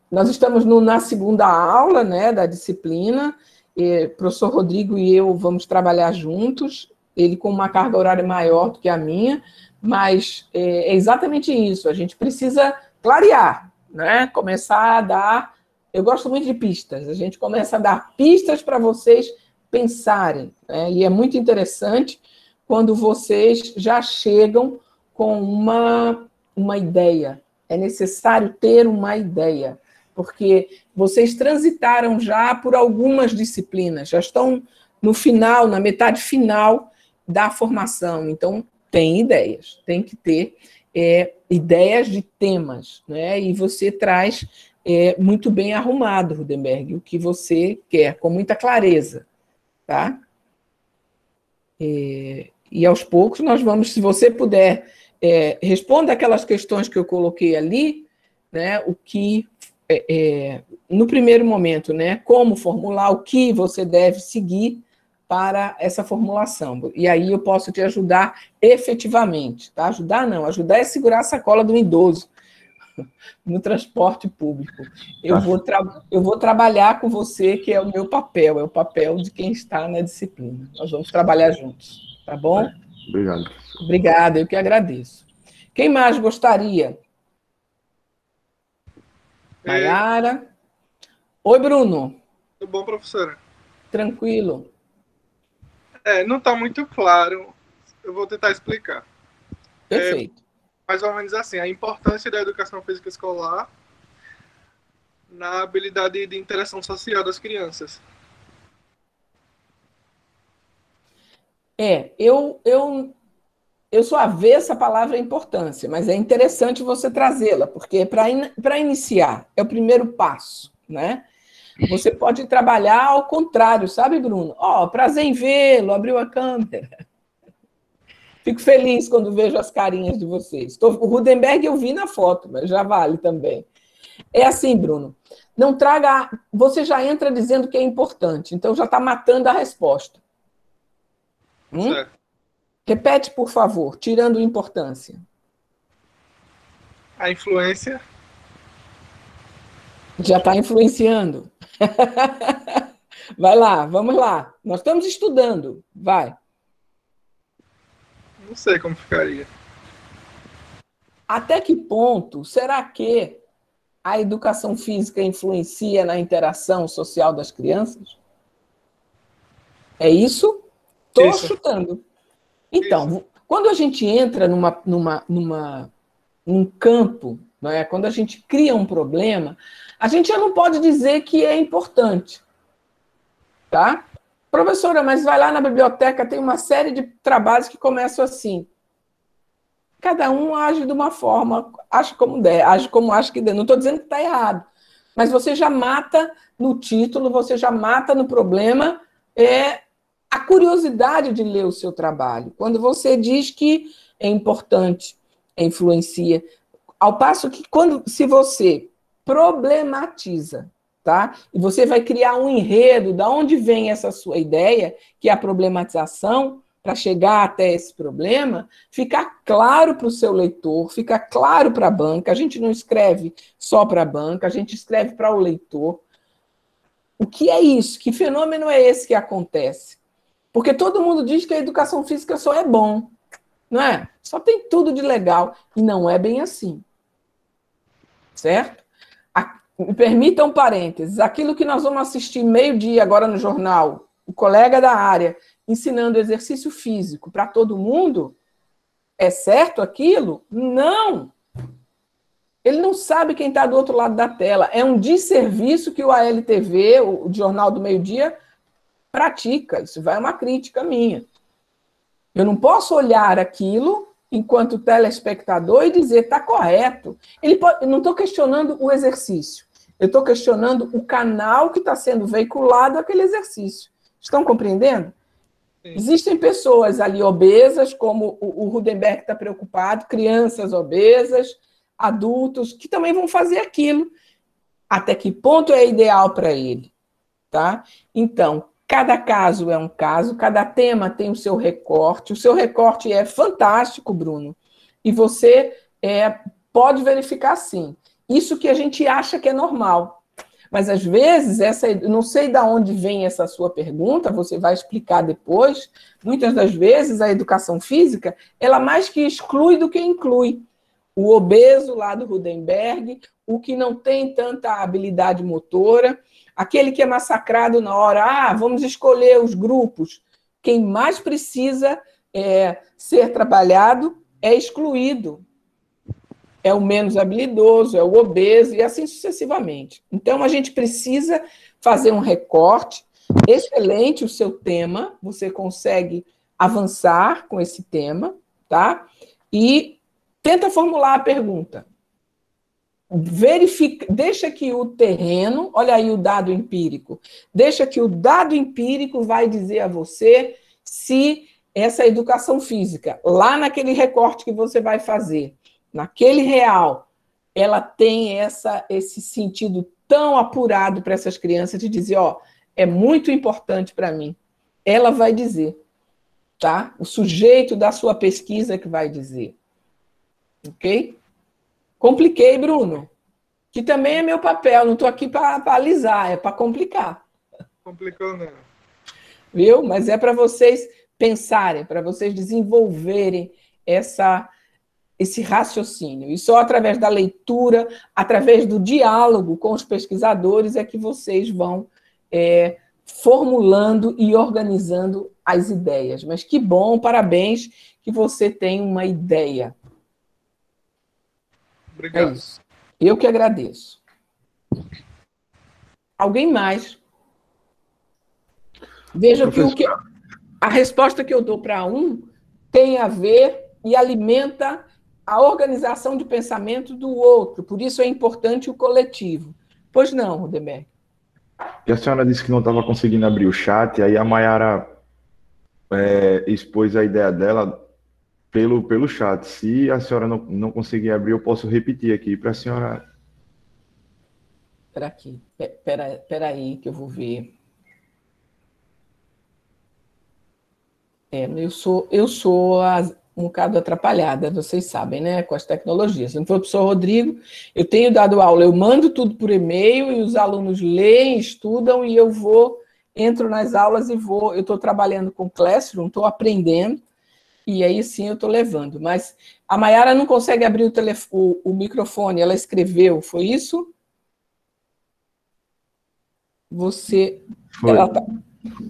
[SPEAKER 3] Nós estamos na segunda aula, né, da disciplina. O professor Rodrigo e eu vamos trabalhar juntos, ele com uma carga horária maior do que a minha, mas é exatamente isso. A gente precisa clarear, né, começar a dar... Eu gosto muito de pistas. A gente começa a dar pistas para vocês pensarem, né, e é muito interessante quando vocês já chegam com uma ideia. É necessário ter uma ideia, porque vocês transitaram já por algumas disciplinas, já estão no final, na metade final da formação. Então, tem ideias, tem que ter ideias de temas, né? E você traz muito bem arrumado, Rudeberg, o que você quer, com muita clareza, tá? E aos poucos nós vamos, se você puder... responda aquelas questões que eu coloquei ali, né, o que, no primeiro momento, né, como formular, o que você deve seguir para essa formulação. E aí eu posso te ajudar efetivamente, tá? Ajudar não, ajudar é segurar a sacola do idoso no transporte público. Eu vou trabalhar com você, que é o meu papel, é o papel de quem está na disciplina. Nós vamos trabalhar juntos, tá bom?
[SPEAKER 5] Obrigado.
[SPEAKER 3] Obrigada, eu que agradeço. Quem mais gostaria? Maiara. Oi, Bruno.
[SPEAKER 6] Tudo bom, professora?
[SPEAKER 3] Tranquilo.
[SPEAKER 6] Não está muito claro. Eu vou tentar explicar.
[SPEAKER 3] Perfeito.
[SPEAKER 6] Mais ou menos assim, a importância da educação física escolar na habilidade de interação social das crianças.
[SPEAKER 3] Eu sou avessa a palavra importância, mas é interessante você trazê-la, porque para iniciar, é o primeiro passo, né? Você pode trabalhar ao contrário, sabe, Bruno? Prazer em vê-lo, abriu a câmera. Fico feliz quando vejo as carinhas de vocês. O Rudenberg eu vi na foto, mas já vale também. É assim, Bruno, não traga... Você já entra dizendo que é importante, então já está matando a resposta.
[SPEAKER 6] Certo.
[SPEAKER 3] Repete, por favor, tirando importância.
[SPEAKER 6] A influência.
[SPEAKER 3] Já está influenciando. Vai lá, vamos lá. Nós estamos estudando. Vai.
[SPEAKER 6] Não sei como ficaria.
[SPEAKER 3] Até que ponto será que a educação física influencia na interação social das crianças? É isso? Estou chutando. Então, quando a gente entra num campo, não é? Quando a gente cria um problema, a gente já não pode dizer que é importante. Tá? Professora, mas vai lá na biblioteca, tem uma série de trabalhos que começam assim. Cada um age de uma forma, age como der, age como acha que der. Não estou dizendo que está errado, mas você já mata no título, você já mata no problema a curiosidade de ler o seu trabalho. Quando você diz que é importante, influencia. Ao passo que, se você problematiza, tá? E você vai criar um enredo, de onde vem essa sua ideia, que é a problematização, para chegar até esse problema, fica claro para o seu leitor, fica claro para a banca. A gente não escreve só para a banca, a gente escreve para o leitor. O que é isso? Que fenômeno é esse que acontece? Porque todo mundo diz que a educação física só é bom, não é? Só tem tudo de legal. E não é bem assim. certo? Me permita um parênteses. Aquilo que nós vamos assistir meio-dia agora no jornal, o colega da área ensinando exercício físico para todo mundo, é certo aquilo? Não! Ele não sabe quem está do outro lado da tela. É um desserviço que o ALTV, o Jornal do Meio-Dia, pratica. Isso vai uma crítica minha. Eu não posso olhar aquilo enquanto telespectador e dizer está correto. Eu não estou questionando o exercício. Eu estou questionando o canal que está sendo veiculado aquele exercício. Estão compreendendo? Sim. Existem pessoas ali obesas, como o Rudenberg está preocupado, crianças obesas, adultos, que também vão fazer aquilo. Até que ponto é ideal para ele? Tá? Então, cada caso é um caso, cada tema tem o seu recorte. O seu recorte é fantástico, Bruno. E você pode verificar sim. Isso que a gente acha que é normal. Mas, às vezes, não sei de onde vem essa sua pergunta, você vai explicar depois. Muitas das vezes, a educação física, ela mais que exclui do que inclui. O obeso lá do Rudenberg, o que não tem tanta habilidade motora, aquele que é massacrado na hora, vamos escolher os grupos. Quem mais precisa ser trabalhado é excluído. É o menos habilidoso, é o obeso, e assim sucessivamente. Então, a gente precisa fazer um recorte. Excelente o seu tema, você consegue avançar com esse tema, tá? E tenta formular a pergunta. Deixa que o terreno, olha aí o dado empírico, deixa que o dado empírico vai dizer a você se essa educação física, lá naquele recorte que você vai fazer, naquele real, ela tem esse sentido tão apurado para essas crianças de dizer, é muito importante para mim. Ela vai dizer, tá? O sujeito da sua pesquisa que vai dizer. Ok? Compliquei, Bruno. Que também é meu papel. Não estou aqui para alisar, é para complicar.
[SPEAKER 6] Complicou, não.
[SPEAKER 3] Viu? Mas é para vocês pensarem, para vocês desenvolverem esse raciocínio. E só através da leitura, através do diálogo com os pesquisadores, é que vocês vão formulando e organizando as ideias. Mas que bom, parabéns, que você tem uma ideia.
[SPEAKER 6] Obrigado.
[SPEAKER 3] É isso. Eu que agradeço. Alguém mais? Veja que a resposta que eu dou para um tem a ver e alimenta a organização de pensamento do outro. Por isso é importante o coletivo. Pois não, Rudenberg?
[SPEAKER 5] E a senhora disse que não estava conseguindo abrir o chat, aí a Mayara expôs a ideia dela pelo chat. Se a senhora não conseguir abrir, eu posso repetir aqui para a senhora.
[SPEAKER 3] Espera aí, que eu vou ver. Eu sou um bocado atrapalhada, vocês sabem, né, com as tecnologias. Se não for o professor Rodrigo, eu tenho dado aula, eu mando tudo por e-mail e os alunos leem, estudam e eu entro nas aulas e eu estou trabalhando com Classroom, estou aprendendo, e aí sim eu estou levando. Mas a Mayara não consegue abrir o microfone, ela escreveu, foi isso? Você...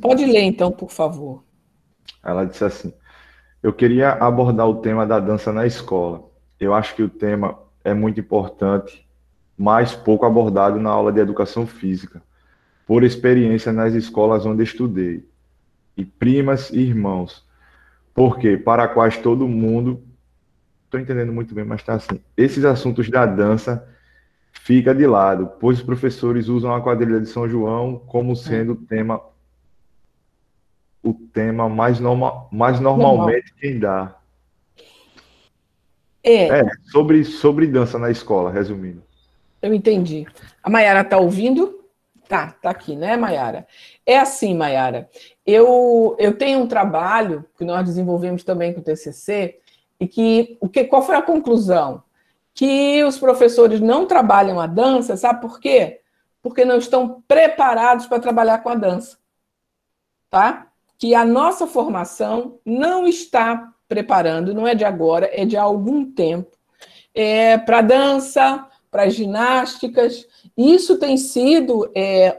[SPEAKER 3] Pode ler, então, por favor.
[SPEAKER 5] Ela disse assim, eu queria abordar o tema da dança na escola. Eu acho que o tema é muito importante, mas pouco abordado na aula de educação física, por experiência nas escolas onde estudei, e primas e irmãos, porque para quais todo mundo, estou entendendo muito bem, mas está assim, esses assuntos da dança fica de lado, pois os professores usam a quadrilha de São João como sendo o tema mais normalmente quem dá. Sobre dança na escola, resumindo.
[SPEAKER 3] Eu entendi. A Mayara está ouvindo? Tá aqui, né, Mayara? É assim, Mayara, eu tenho um trabalho que nós desenvolvemos também com o TCC, e qual foi a conclusão? Que os professores não trabalham a dança, sabe por quê? Porque não estão preparados para trabalhar com a dança. Tá? Que a nossa formação não está preparando, não é de agora, é de há algum tempo, para dança, para as ginásticas. Isso tem sido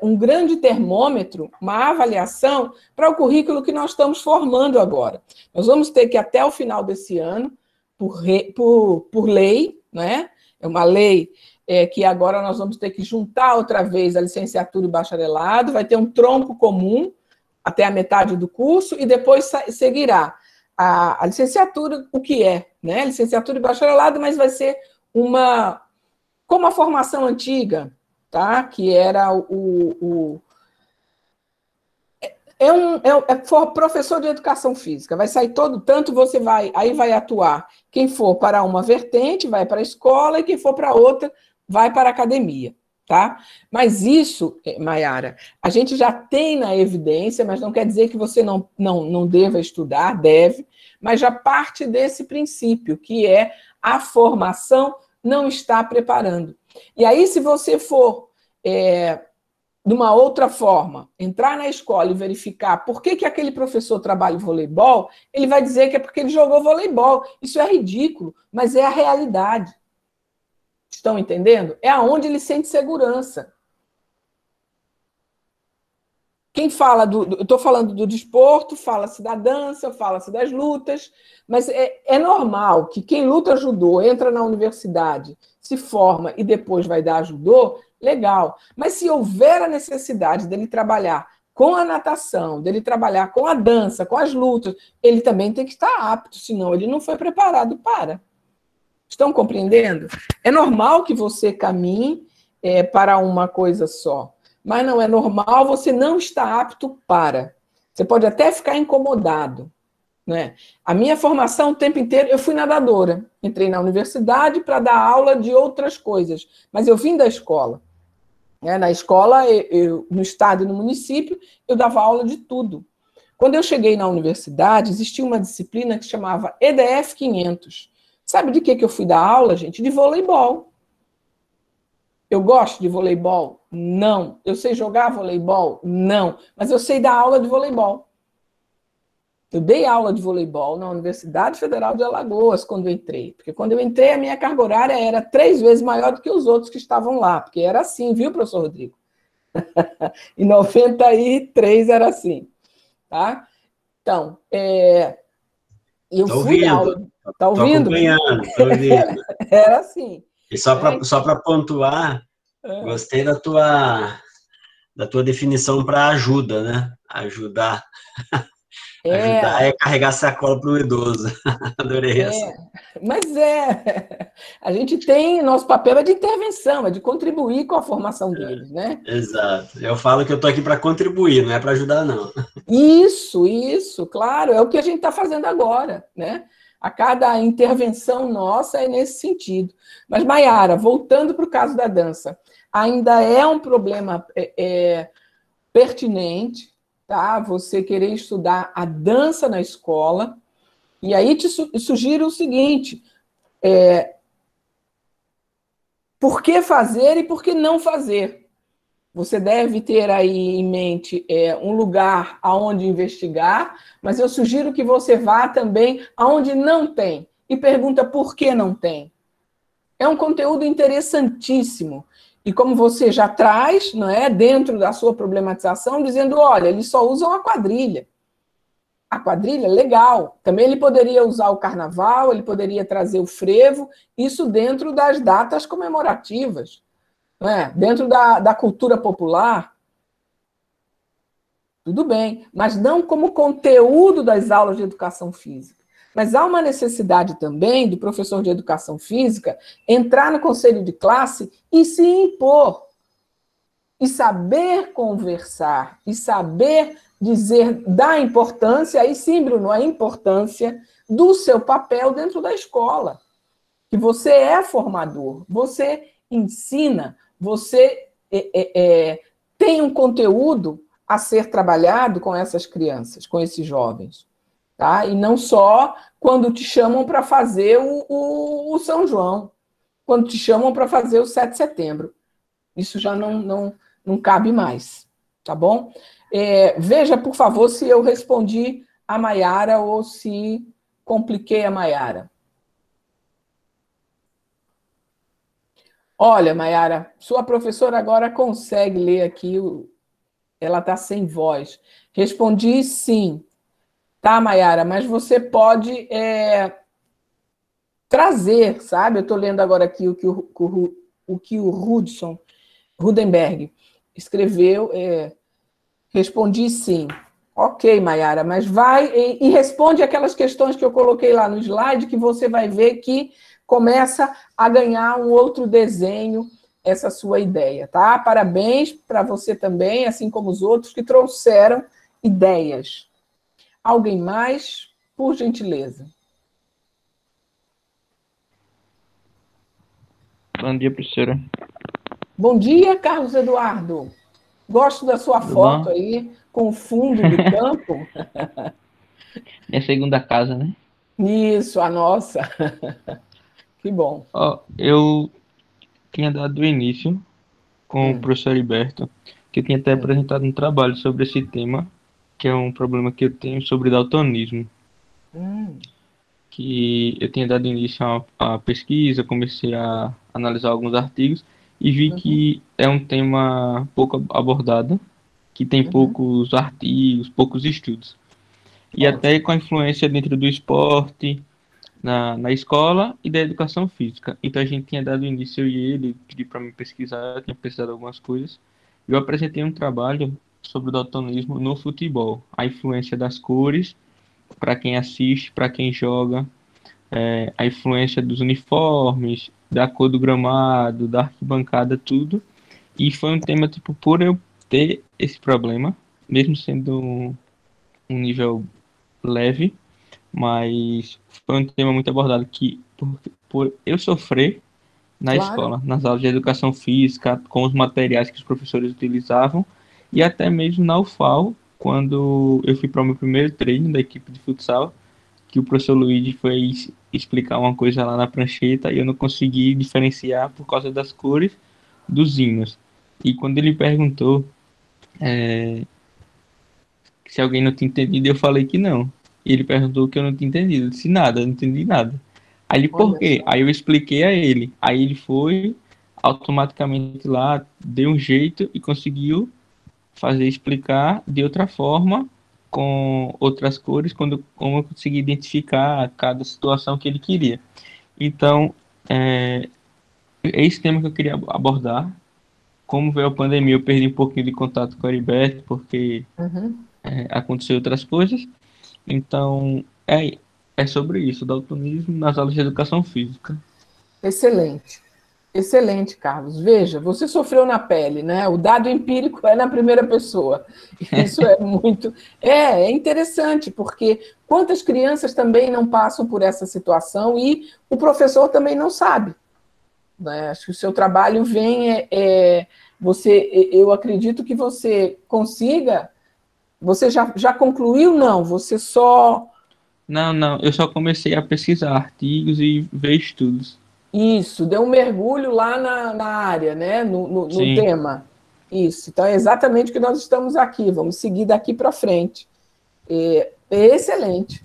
[SPEAKER 3] um grande termômetro, uma avaliação para o currículo que nós estamos formando agora. Nós vamos ter que, até o final desse ano, por lei, né? É uma lei que agora nós vamos ter que juntar outra vez a licenciatura e o bacharelado, vai ter um tronco comum até a metade do curso, e depois seguirá a licenciatura, o que é, né? Licenciatura e bacharelado, mas vai ser como a formação antiga, tá? Que era professor de educação física, vai sair tanto você aí vai atuar, quem for para uma vertente vai para a escola, e quem for para outra vai para a academia, tá? Mas isso, Maiara, a gente já tem na evidência, mas não quer dizer que você não deva estudar, deve, mas já parte desse princípio, que é a formação não está preparando. E aí, se você for, de uma outra forma, entrar na escola e verificar por que aquele professor trabalha o voleibol, ele vai dizer que é porque ele jogou voleibol. Isso é ridículo, mas é a realidade. Estão entendendo? É aonde ele sente segurança. Quem fala eu estou falando do desporto, fala-se da dança, fala-se das lutas, mas é normal que quem luta judô, entra na universidade, se forma e depois vai dar judô, legal. Mas se houver a necessidade dele trabalhar com a natação, dele trabalhar com a dança, com as lutas, ele também tem que estar apto, senão ele não foi preparado para. Estão compreendendo? É normal que você caminhe para uma coisa só, mas não é normal você não estar apto para. Você pode até ficar incomodado, né? A minha formação o tempo inteiro, eu fui nadadora. Entrei na universidade para dar aula de outras coisas, mas eu vim da escola. Na escola, no estado e no município, eu dava aula de tudo. Quando eu cheguei na universidade, existia uma disciplina que chamava EDF 500. Sabe de que eu fui dar aula, gente? De voleibol. Eu gosto de voleibol? Não. Eu sei jogar voleibol? Não. Mas eu sei dar aula de voleibol. Eu dei aula de voleibol na Universidade Federal de Alagoas quando eu entrei. Porque quando eu entrei, a minha carga horária era 3 vezes maior do que os outros que estavam lá. Porque era assim, viu, professor Rodrigo? Em 93 era assim. Tá? Então, eu fui dar aula. Tá ouvindo?
[SPEAKER 2] Estou acompanhando, estou ouvindo.
[SPEAKER 3] Era assim.
[SPEAKER 2] E só para pontuar, gostei da tua definição para ajuda, né? Ajudar. Ajudar é carregar sacola para o idoso. Adorei essa.
[SPEAKER 3] Mas a gente tem, nosso papel é de intervenção, é de contribuir com a formação deles, né?
[SPEAKER 2] Exato. Eu falo que eu estou aqui para contribuir, não é para ajudar, não.
[SPEAKER 3] Isso, claro, é o que a gente está fazendo agora, né? A cada intervenção nossa é nesse sentido. Mas, Maiara, voltando para o caso da dança, ainda é um problema pertinente, tá? Você querer estudar a dança na escola, e aí te sugiro o seguinte, por que fazer e por que não fazer? Você deve ter aí em mente um lugar aonde investigar, mas eu sugiro que você vá também aonde não tem, e pergunta por que não tem. É um conteúdo interessantíssimo. E como você já traz, não é, dentro da sua problematização, dizendo, olha, eles só usam a quadrilha. A quadrilha, legal. Também ele poderia usar o carnaval, ele poderia trazer o frevo, isso dentro das datas comemorativas, não é? Dentro da cultura popular. Tudo bem, mas não como conteúdo das aulas de educação física. Mas há uma necessidade também do professor de educação física entrar no conselho de classe e se impor. E saber conversar, e saber dizer da importância, aí sim, Bruno, a importância do seu papel dentro da escola. Que você é formador, você ensina, você tem um conteúdo a ser trabalhado com essas crianças, com esses jovens. Tá? E não só quando te chamam para fazer o São João, quando te chamam para fazer o 7 de setembro. Isso já não cabe mais, tá bom? Veja, por favor, se eu respondi a Maiara ou se compliquei a Maiara. Olha, Mayara, sua professora agora consegue ler aqui, ela está sem voz. Respondi sim. Tá, Mayara, mas você pode trazer, sabe? Eu estou lendo agora aqui o que o Rudenberg escreveu. Respondi sim. Ok, Mayara, mas vai e responde aquelas questões que eu coloquei lá no slide, que você vai ver que começa a ganhar um outro desenho essa sua ideia, tá? Parabéns para você também, assim como os outros que trouxeram ideias. Alguém mais, por gentileza?
[SPEAKER 7] Bom dia, professora.
[SPEAKER 3] Bom dia, Carlos Eduardo. Gosto da sua
[SPEAKER 7] Tudo
[SPEAKER 3] foto
[SPEAKER 7] bom?
[SPEAKER 3] aí, com o fundo do campo.
[SPEAKER 7] Minha segunda casa, né?
[SPEAKER 3] Isso, a nossa. Que bom.
[SPEAKER 7] Ó, eu tinha dado início com o professor Heriberto, que eu tinha até apresentado um trabalho sobre esse tema, que é um problema que eu tenho sobre daltonismo. Que eu tinha dado início à pesquisa, comecei a analisar alguns artigos e vi que é um tema pouco abordado, que tem poucos artigos, poucos estudos. E até com a influência dentro do esporte, na escola e da educação física. Então a gente tinha dado início, eu e ele, pedi para me pesquisar, eu tinha pesquisado algumas coisas. Eu apresentei um trabalho sobre o daltonismo no futebol, a influência das cores, para quem assiste, para quem joga, a influência dos uniformes, da cor do gramado, da arquibancada, tudo. E foi um tema, tipo, por eu ter esse problema, mesmo sendo um nível leve, mas foi um tema muito abordado que, por eu sofrer na escola, nas aulas de educação física, com os materiais que os professores utilizavam, e até mesmo na UFAL, quando eu fui para o meu primeiro treino da equipe de futsal, que o professor Luigi foi explicar uma coisa lá na prancheta e eu não consegui diferenciar por causa das cores dos hinos. E quando ele perguntou se alguém não tinha entendido, eu falei que não. E ele perguntou o que eu não tinha entendido. Eu disse nada, eu não entendi nada. Aí ele, por quê? Aí eu expliquei a ele. Aí ele foi automaticamente lá, deu um jeito e conseguiu fazer explicar de outra forma, com outras cores, como eu consegui identificar cada situação que ele queria. Então, é esse tema que eu queria abordar. Como veio a pandemia, eu perdi um pouquinho de contato com o Heriberto, porque aconteceu outras coisas. Então, é sobre isso, daltonismo nas aulas de educação física.
[SPEAKER 3] Excelente. Excelente, Carlos. Veja, você sofreu na pele, né? O dado empírico é na primeira pessoa. Isso é muito... É interessante, porque quantas crianças também não passam por essa situação e o professor também não sabe. Né? Acho que o seu trabalho vem... eu acredito que você consiga... Você já concluiu? Não, você só...
[SPEAKER 7] Não, eu só comecei a pesquisar artigos e ver estudos.
[SPEAKER 3] Isso, deu um mergulho lá na área, né? no tema. Isso, então é exatamente o que nós estamos aqui, vamos seguir daqui para frente. É excelente.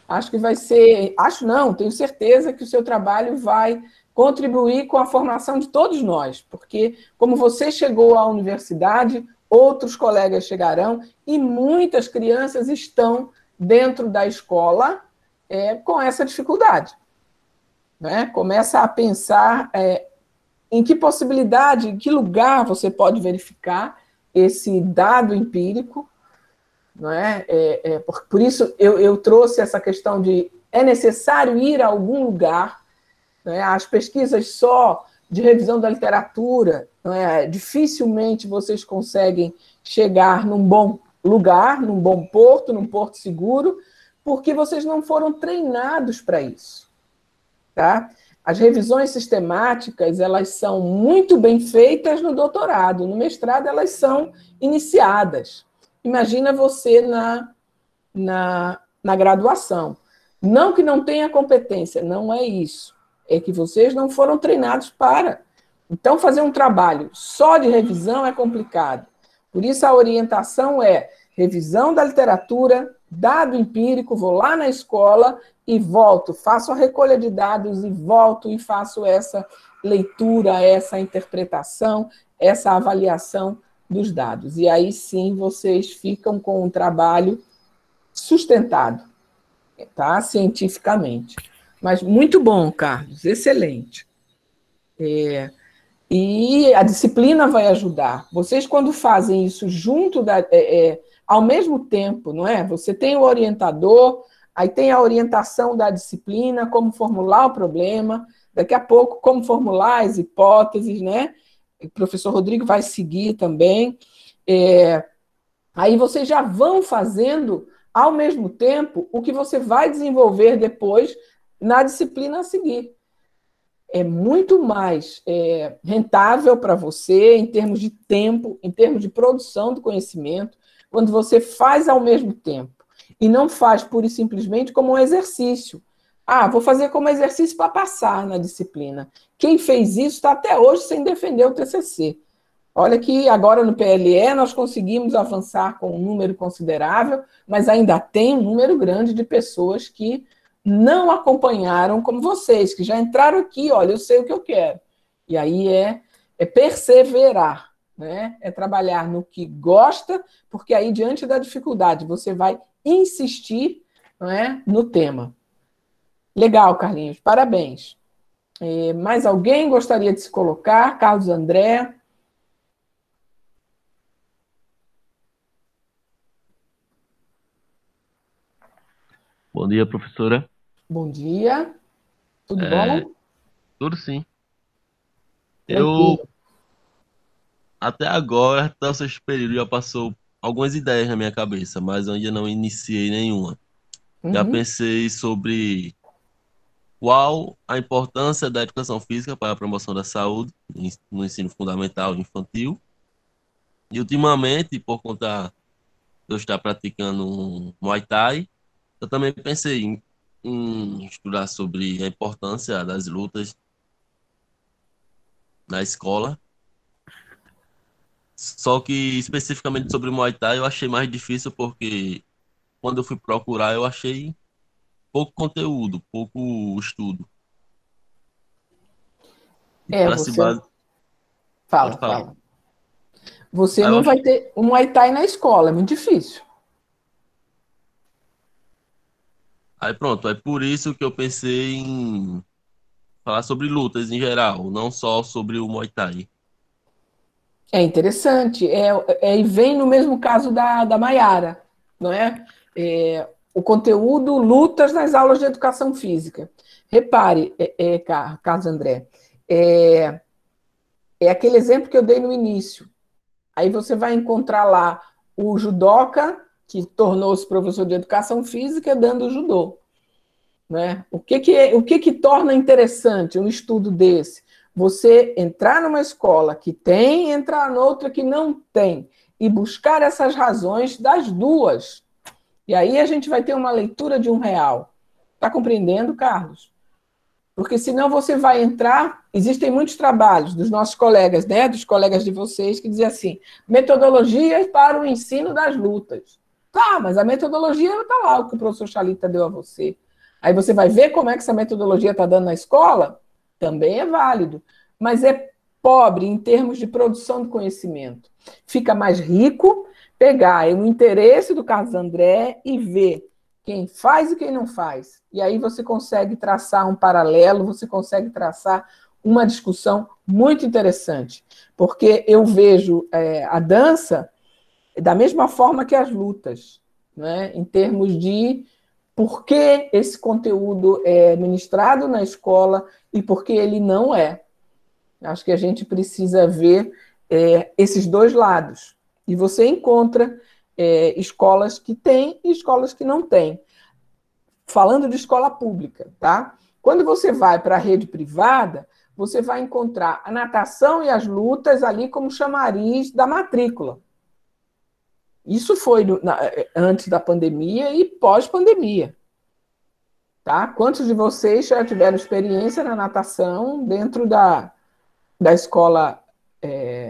[SPEAKER 3] Acho que vai ser... Acho não, tenho certeza que o seu trabalho vai contribuir com a formação de todos nós, porque como você chegou à universidade, outros colegas chegarão e muitas crianças estão dentro da escola com essa dificuldade. Né? Começa a pensar em que possibilidade, em que lugar você pode verificar esse dado empírico. Não é? Por isso eu trouxe essa questão de é necessário ir a algum lugar. Não é? As pesquisas só de revisão da literatura, não é? Dificilmente vocês conseguem chegar num bom lugar, num bom porto, num porto seguro, porque vocês não foram treinados para isso. Tá? As revisões sistemáticas, elas são muito bem feitas no doutorado, no mestrado elas são iniciadas. Imagina você na graduação. Não que não tenha competência, não é isso. É que vocês não foram treinados para. Então, fazer um trabalho só de revisão é complicado. Por isso, a orientação é revisão da literatura, dado empírico, vou lá na escola e volto, faço a recolha de dados e volto e faço essa leitura, essa interpretação, essa avaliação dos dados. E aí sim vocês ficam com um trabalho sustentado, tá? Cientificamente. Mas muito bom, Carlos, excelente. E a disciplina vai ajudar. Vocês, quando fazem isso junto, ao mesmo tempo, não é? Você tem o orientador, aí tem a orientação da disciplina, como formular o problema, daqui a pouco, como formular as hipóteses, né? O professor Rodrigo vai seguir também. Aí vocês já vão fazendo, ao mesmo tempo, o que você vai desenvolver depois na disciplina a seguir. É muito mais rentável para você, em termos de tempo, em termos de produção do conhecimento, quando você faz ao mesmo tempo. E não faz pura e simplesmente como um exercício. Vou fazer como exercício para passar na disciplina. Quem fez isso está até hoje sem defender o TCC. Olha que agora no PLE nós conseguimos avançar com um número considerável, mas ainda tem um número grande de pessoas que não acompanharam como vocês, que já entraram aqui, olha, eu sei o que eu quero. E aí é perseverar, né? É trabalhar no que gosta, porque aí, diante da dificuldade, você vai insistir, não é, no tema. Legal, Carlinhos, parabéns. Mais alguém gostaria de se colocar? Carlos André?
[SPEAKER 8] Bom dia, professora.
[SPEAKER 3] Bom dia. Tudo bom?
[SPEAKER 8] Tudo sim.
[SPEAKER 3] Tranquilo.
[SPEAKER 8] Eu, até agora, até o sexto período, já passou algumas ideias na minha cabeça, mas eu ainda não iniciei nenhuma. Já pensei sobre qual a importância da educação física para a promoção da saúde no ensino fundamental e infantil. E, ultimamente, por conta de eu estar praticando um Muay Thai, eu também pensei em estudar sobre a importância das lutas na escola. Só que, especificamente sobre Muay Thai, eu achei mais difícil porque, quando eu fui procurar, eu achei pouco conteúdo, pouco estudo. Para se
[SPEAKER 3] Você...
[SPEAKER 8] base...
[SPEAKER 3] Fala. Você
[SPEAKER 8] Aí
[SPEAKER 3] não
[SPEAKER 8] eu
[SPEAKER 3] vai
[SPEAKER 8] achei...
[SPEAKER 3] ter um Muay Thai na escola, é muito difícil.
[SPEAKER 8] Aí pronto, é por isso que eu pensei em falar sobre lutas em geral, não só sobre o Muay Thai.
[SPEAKER 3] É interessante, e vem no mesmo caso da Maiara, não é? O conteúdo, lutas nas aulas de educação física. Repare, Carlos André, é aquele exemplo que eu dei no início. Aí você vai encontrar lá o judoca, que tornou-se professor de educação física, dando judô. Né? O que torna interessante um estudo desse? Você entrar numa escola que tem, entrar noutra que não tem, e buscar essas razões das duas. E aí a gente vai ter uma leitura de R$1. Está compreendendo, Carlos? Porque senão você vai entrar... Existem muitos trabalhos dos nossos colegas, né, dos colegas de vocês, que dizem assim, metodologias para o ensino das lutas. Tá, mas a metodologia está lá, o que o professor Chalita deu a você. Aí você vai ver como é que essa metodologia está dando na escola, também é válido, mas é pobre em termos de produção de conhecimento. Fica mais rico pegar o interesse do Carlos André e ver quem faz e quem não faz. E aí você consegue traçar um paralelo, você consegue traçar uma discussão muito interessante, porque eu vejo a dança da mesma forma que as lutas, né, em termos de por que esse conteúdo é ministrado na escola e por que ele não é. Acho que a gente precisa ver esses dois lados. E você encontra escolas que têm e escolas que não têm. Falando de escola pública, tá? Quando você vai para a rede privada, você vai encontrar a natação e as lutas ali como chamariz da matrícula. Isso foi antes da pandemia e pós-pandemia. Tá? Quantos de vocês já tiveram experiência na natação dentro da escola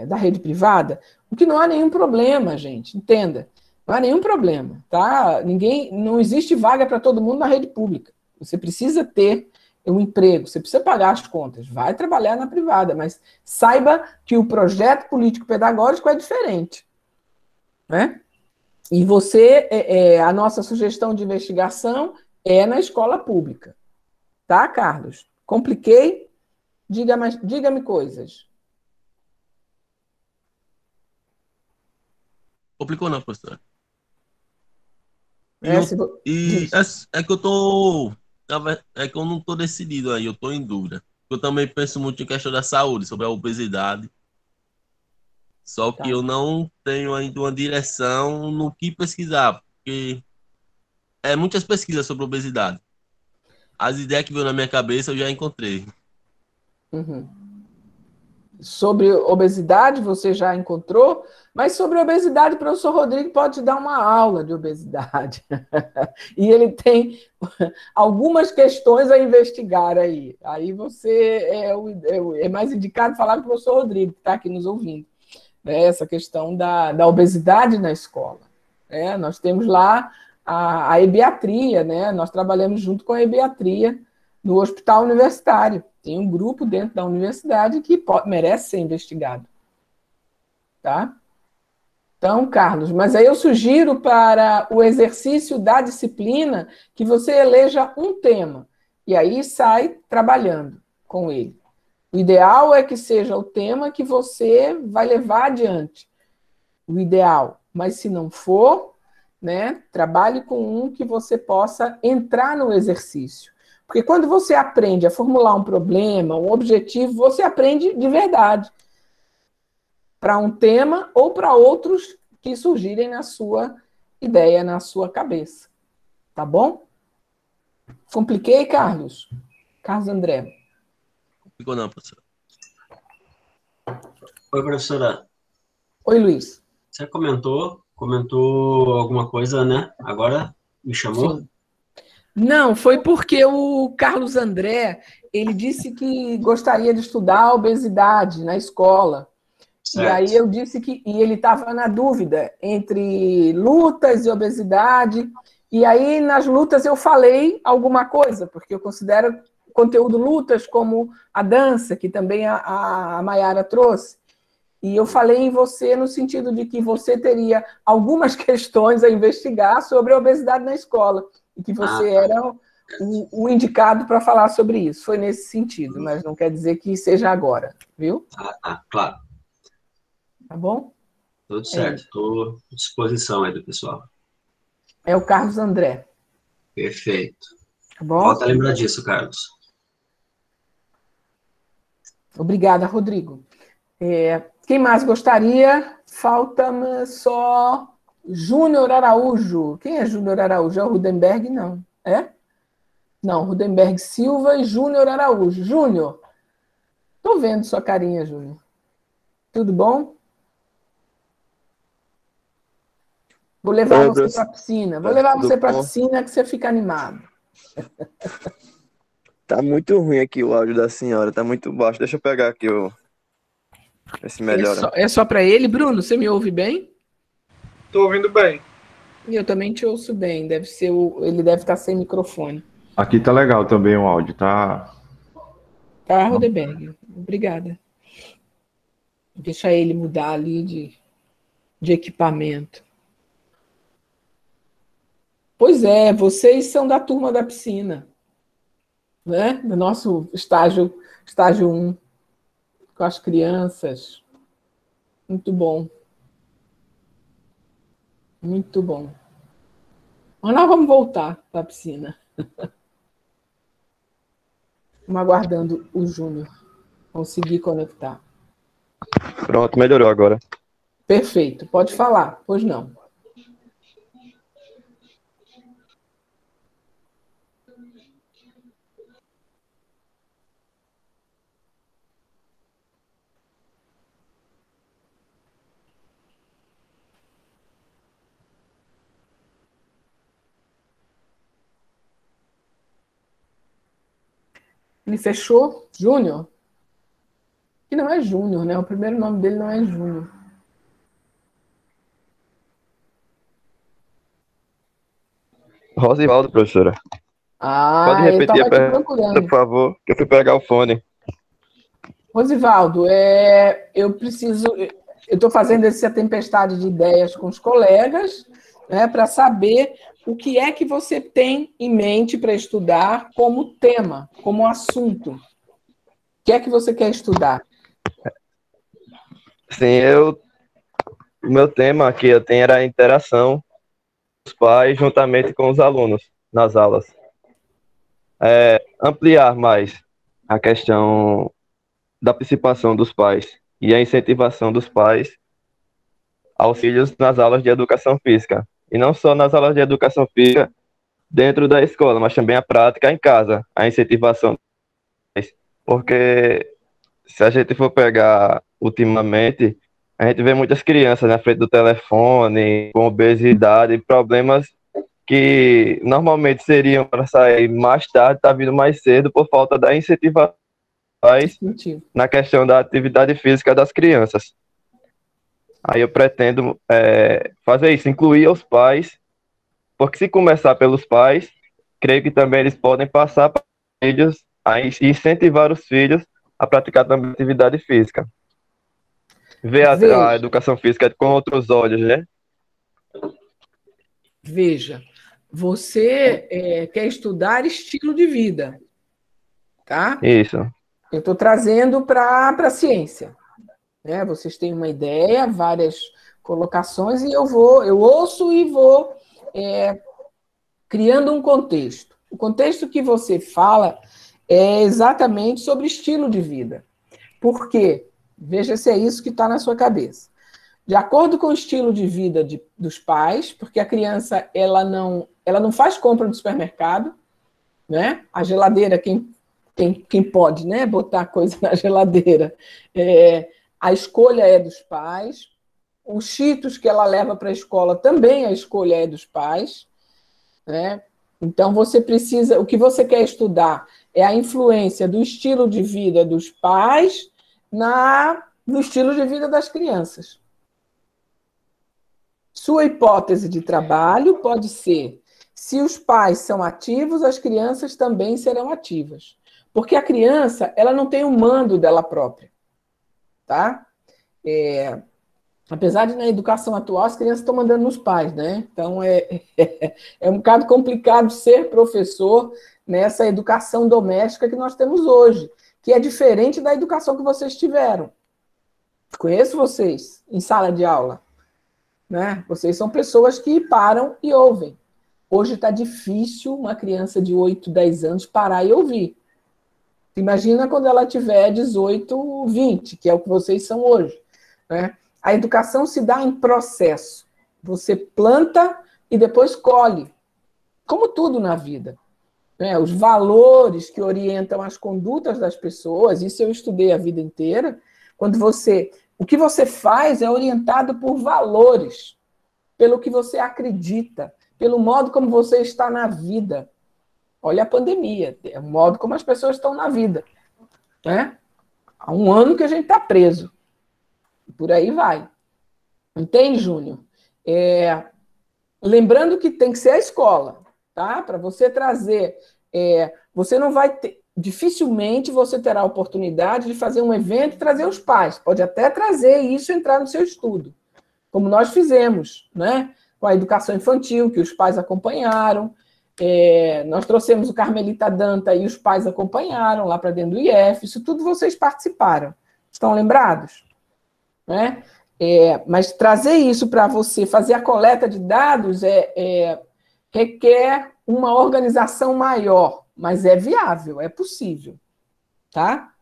[SPEAKER 3] da rede privada? O que não há nenhum problema, gente, entenda. Não há nenhum problema. Tá? Não existe vaga para todo mundo na rede pública. Você precisa ter um emprego, você precisa pagar as contas, vai trabalhar na privada, mas saiba que o projeto político-pedagógico é diferente, né? E a nossa sugestão de investigação é na escola pública. Tá, Carlos? Compliquei? Diga-me coisas.
[SPEAKER 8] Complicou não, professora.
[SPEAKER 3] É
[SPEAKER 8] que eu tô... É que eu não tô decidido aí, eu tô em dúvida. Eu também penso muito em questão da saúde, sobre a obesidade. Só que eu não tenho ainda uma direção no que pesquisar, porque muitas pesquisas sobre obesidade. As ideias que veio na minha cabeça eu já encontrei.
[SPEAKER 3] Uhum. Sobre obesidade você já encontrou, mas sobre obesidade o professor Rodrigo pode dar uma aula de obesidade. E ele tem algumas questões a investigar aí. Aí você é mais indicado falar com o professor Rodrigo, que está aqui nos ouvindo. Essa questão da obesidade na escola. Nós temos lá a ebiatria, né? Nós trabalhamos junto com a ebiatria no hospital universitário. Tem um grupo dentro da universidade que merece ser investigado. Tá? Então, Carlos, mas aí eu sugiro para o exercício da disciplina que você eleja um tema e aí sai trabalhando com ele. O ideal é que seja o tema que você vai levar adiante. O ideal. Mas se não for, né, trabalhe com um que você possa entrar no exercício. Porque quando você aprende a formular um problema, um objetivo, você aprende de verdade. Para um tema ou para outros que surgirem na sua ideia, na sua cabeça. Tá bom? Compliquei, Carlos? Carlos André.
[SPEAKER 8] Ficou não, professora.
[SPEAKER 2] Oi, professora.
[SPEAKER 3] Oi, Luiz.
[SPEAKER 2] Você comentou alguma coisa, né? Agora me chamou?
[SPEAKER 3] Sim. Não, foi porque o Carlos André, ele disse que gostaria de estudar a obesidade na escola. Certo. E aí eu disse que ele estava na dúvida entre lutas e obesidade. E aí, nas lutas, eu falei alguma coisa, porque eu considero conteúdo lutas como a dança, que também a Mayara trouxe. E eu falei em você no sentido de que você teria algumas questões a investigar sobre a obesidade na escola, e que você era o indicado para falar sobre isso. Foi nesse sentido, mas não quer dizer que seja agora, viu?
[SPEAKER 2] Claro.
[SPEAKER 3] Tá bom?
[SPEAKER 2] Tudo certo, estou à disposição aí do pessoal.
[SPEAKER 3] É o Carlos André.
[SPEAKER 2] Perfeito.
[SPEAKER 3] Tá bom?
[SPEAKER 2] Volta a lembrar disso, Carlos.
[SPEAKER 3] Obrigada, Rodrigo. Quem mais gostaria? Falta-me só Júnior Araújo. Quem é Júnior Araújo? É o Rudenberg? Não. É? Não, Rudenberg Silva e Júnior Araújo. Júnior, estou vendo sua carinha, Júnior. Tudo bom? Vou levar você para a piscina. Vou levar você para a piscina que você fica animado.
[SPEAKER 4] Tá muito ruim aqui o áudio da senhora, tá muito baixo. Deixa eu pegar aqui o... Ver se melhora.
[SPEAKER 3] É só para ele, Bruno? Você me ouve bem?
[SPEAKER 6] Tô ouvindo bem.
[SPEAKER 3] Eu também te ouço bem. Ele deve estar sem microfone.
[SPEAKER 5] Aqui tá legal também o áudio, tá?
[SPEAKER 3] Tá, Rodeberg. Obrigada. Deixa ele mudar ali de equipamento. Pois é, vocês são da turma da piscina, né? Do nosso estágio 1, com as crianças. Muito bom. Muito bom. Mas nós vamos voltar para a piscina. Estamos aguardando o Júnior conseguir conectar.
[SPEAKER 4] Pronto, melhorou agora.
[SPEAKER 3] Perfeito, pode falar, pois não. Ele fechou? Júnior? Que não é Júnior, né? O primeiro nome dele não é Júnior.
[SPEAKER 4] Rosivaldo, professora. Pode
[SPEAKER 3] Eu
[SPEAKER 4] repetir
[SPEAKER 3] estava
[SPEAKER 4] a
[SPEAKER 3] te
[SPEAKER 4] pergunta,
[SPEAKER 3] procurando.
[SPEAKER 4] por favor, que eu fui pegar o fone.
[SPEAKER 3] Rosivaldo, eu estou fazendo essa tempestade de ideias com os colegas, né, para saber o que é que você tem em mente para estudar como tema, como assunto. O que é que você quer estudar?
[SPEAKER 4] Sim, o meu tema aqui eu tenho era a interação dos pais juntamente com os alunos nas aulas. Ampliar mais a questão da participação dos pais e a incentivação dos pais aos filhos nas aulas de educação física. E não só nas aulas de educação física dentro da escola, mas também a prática em casa, a incentivação. Porque se a gente for pegar ultimamente, a gente vê muitas crianças na frente do telefone, com obesidade, problemas que normalmente seriam para sair mais tarde, tá vindo mais cedo por falta da incentivação na questão da atividade física das crianças. Aí eu pretendo fazer isso, incluir os pais, porque se começar pelos pais, creio que também eles podem passar para os filhos, a incentivar os filhos a praticar também atividade física. Ver a educação física com outros olhos, né?
[SPEAKER 3] Veja, você quer estudar estilo de vida, tá?
[SPEAKER 4] Isso.
[SPEAKER 3] Eu estou trazendo para a ciência. Né? Vocês têm uma ideia, várias colocações, e eu ouço e vou criando um contexto. O contexto que você fala é exatamente sobre estilo de vida. Por quê? Veja se é isso que está na sua cabeça. De acordo com o estilo de vida dos pais, porque a criança ela não faz compra no supermercado, né? A geladeira, quem pode, né, botar coisa na geladeira, a escolha é dos pais. Os Cheetos que ela leva para a escola também a escolha é dos pais, né? Então você precisa, o que você quer estudar é a influência do estilo de vida dos pais no estilo de vida das crianças. Sua hipótese de trabalho pode ser: se os pais são ativos, as crianças também serão ativas. Porque a criança, ela não tem um mando dela própria. Tá? Apesar de, na educação atual, as crianças estão mandando nos pais, né? Então, é um bocado complicado ser professor nessa educação doméstica que nós temos hoje, que é diferente da educação que vocês tiveram. Conheço vocês em sala de aula. Né? Vocês são pessoas que param e ouvem. Hoje está difícil uma criança de 8, 10 anos parar e ouvir. Imagina quando ela tiver 18, 20, que é o que vocês são hoje. Né? A educação se dá em processo. Você planta e depois colhe. Como tudo na vida. Né? Os valores que orientam as condutas das pessoas, isso eu estudei a vida inteira. O que você faz é orientado por valores, pelo que você acredita, pelo modo como você está na vida. Olha a pandemia, é o modo como as pessoas estão na vida. Né? Há um ano que a gente está preso. Por aí vai. Entende, Júnior? Lembrando que tem que ser a escola, tá? Para você trazer... você não vai ter... Dificilmente você terá a oportunidade de fazer um evento e trazer os pais. Pode até trazer isso e entrar no seu estudo, como nós fizemos, né? Com a educação infantil, que os pais acompanharam. Nós trouxemos o Carmelita Danta e os pais acompanharam lá para dentro do IF. Isso tudo vocês participaram. Estão lembrados? Né? Mas trazer isso para você, fazer a coleta de dados, requer uma organização maior. Mas é viável, é possível. Tá?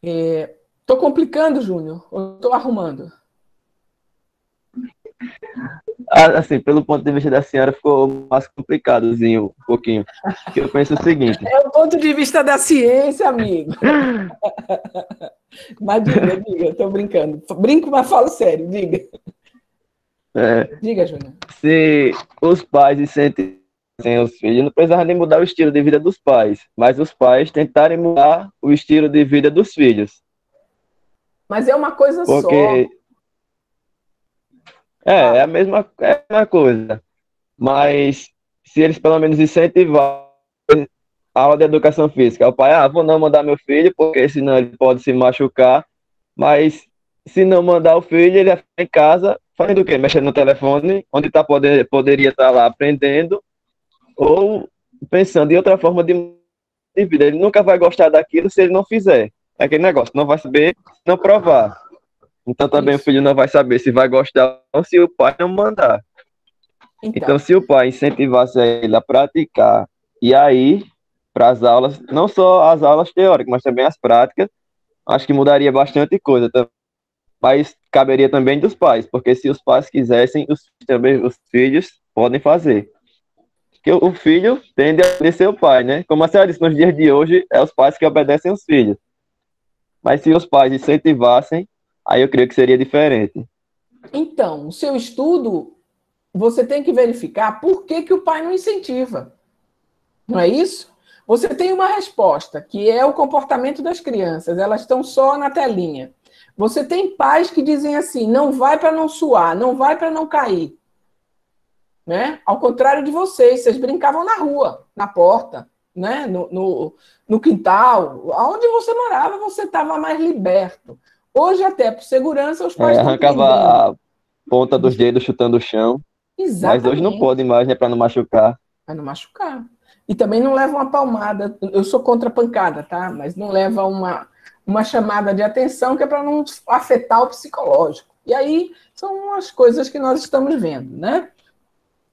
[SPEAKER 3] Estou complicando, Júnior? Ou estou arrumando?
[SPEAKER 4] Assim, pelo ponto de vista da senhora, ficou mais complicadozinho um pouquinho. Porque eu penso o seguinte...
[SPEAKER 3] É o ponto de vista da ciência, amigo. Mas diga, estou brincando. Brinco, mas falo sério, diga. Diga, Júnior.
[SPEAKER 4] Se os pais incentivam os filhos, não precisava nem mudar o estilo de vida dos pais, mas os pais tentarem mudar o estilo de vida dos filhos.
[SPEAKER 3] Mas é uma coisa só.
[SPEAKER 4] É a mesma coisa. Mas se eles pelo menos incentivar a aula de educação física. O pai, vou não mandar meu filho, porque senão ele pode se machucar, mas se não mandar o filho, ele vai ficar em casa fazendo o quê? Mexendo no telefone, onde poderia estar lá aprendendo, ou pensando em outra forma de vida. Ele nunca vai gostar daquilo se ele não fizer. É aquele negócio, não vai saber se não provar. Então também
[SPEAKER 3] Isso.
[SPEAKER 4] o filho não vai saber se vai gostar ou se o pai não mandar. Então, se o pai incentivasse ele a praticar e aí para as aulas, não só as aulas teóricas, mas também as práticas, acho que mudaria bastante coisa. Mas caberia também dos pais, porque se os pais quisessem, também os filhos podem fazer. Porque o filho tende a obedecer o pai, né? Como a senhora disse, nos dias de hoje, é os pais que obedecem os filhos. Mas se os pais incentivassem, aí eu creio que seria diferente.
[SPEAKER 3] Então, o seu estudo, você tem que verificar por que o pai não incentiva. Não é isso? Você tem uma resposta, que é o comportamento das crianças, elas estão só na telinha. Você tem pais que dizem assim, não vai para não suar, não vai para não cair. Né? Ao contrário de vocês brincavam na rua, na porta, né? no quintal, aonde você morava, você estava mais liberto. Hoje, até por segurança, os pais estão
[SPEAKER 4] arrancava a ponta dos dedos chutando o chão.
[SPEAKER 3] Exatamente.
[SPEAKER 4] Mas hoje não pode mais, né? Para não machucar.
[SPEAKER 3] Para não machucar. E também não leva uma palmada. Eu sou contra a pancada, tá? Mas não leva uma chamada de atenção que é para não afetar o psicológico. E aí são as coisas que nós estamos vendo, né?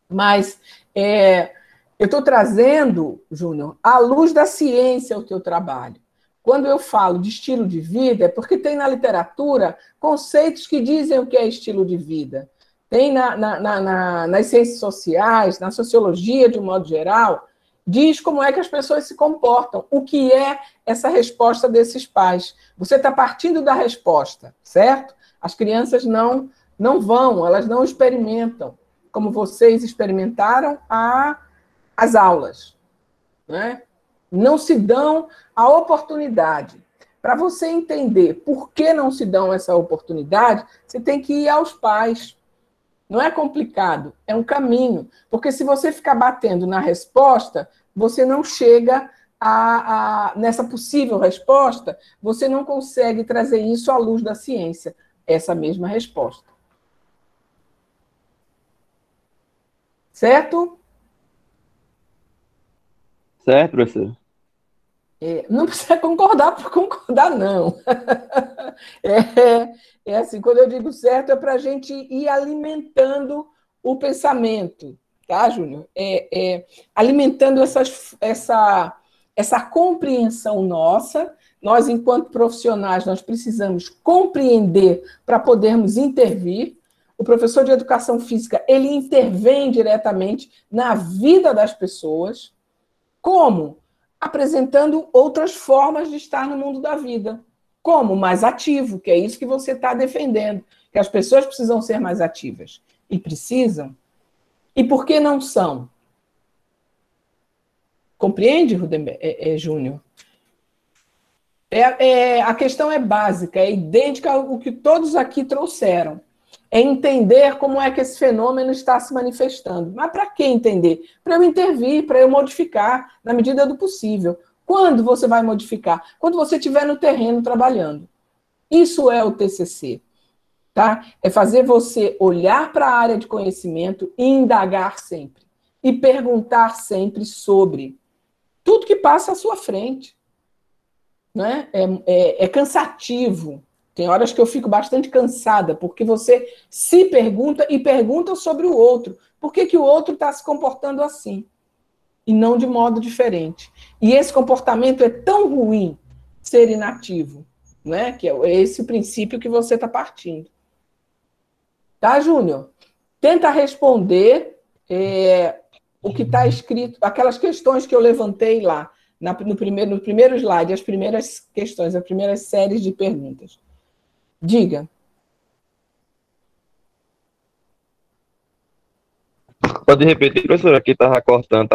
[SPEAKER 3] Mas eu estou trazendo, Júnior, à luz da ciência o teu trabalho. Quando eu falo de estilo de vida, é porque tem na literatura conceitos que dizem o que é estilo de vida. Tem nas ciências sociais, na sociologia, de um modo geral, diz como é que as pessoas se comportam, o que é essa resposta desses pais. Você está partindo da resposta, certo? As crianças não vão, elas não experimentam, como vocês experimentaram as aulas, né? Não se dão a oportunidade. Para você entender por que não se dão essa oportunidade, você tem que ir aos pais. Não é complicado, é um caminho. Porque se você ficar batendo na resposta, você não chega nessa possível resposta, você não consegue trazer isso à luz da ciência, essa mesma resposta. Certo?
[SPEAKER 4] Certo, professor.
[SPEAKER 3] Não precisa concordar por concordar, não. É assim, quando eu digo certo, é para a gente ir alimentando o pensamento, tá, Júnior? Alimentando essa compreensão nossa. Nós, enquanto profissionais, nós precisamos compreender para podermos intervir. O professor de educação física, ele intervém diretamente na vida das pessoas. Como? Apresentando outras formas de estar no mundo da vida. Como? Mais ativo, que é isso que você está defendendo, que as pessoas precisam ser mais ativas. E precisam. E por que não são? Compreende, Júnior? A questão é básica, é idêntica ao que todos aqui trouxeram. É entender como é que esse fenômeno está se manifestando. Mas para que entender? Para eu intervir, para eu modificar, na medida do possível. Quando você vai modificar? Quando você estiver no terreno trabalhando. Isso é o TCC. Tá? É fazer você olhar para a área de conhecimento e indagar sempre. E perguntar sempre sobre tudo que passa à sua frente. Né? É cansativo. Tem horas que eu fico bastante cansada, porque você se pergunta e pergunta sobre o outro. Por que o outro está se comportando assim? E não de modo diferente. E esse comportamento é tão ruim, ser inativo, né? Que é esse o princípio que você está partindo. Tá, Júnior? Tenta responder o que está escrito, aquelas questões que eu levantei lá, no primeiro slide, as primeiras questões, as primeiras séries de perguntas. Diga.
[SPEAKER 4] Pode repetir, professora, aqui tá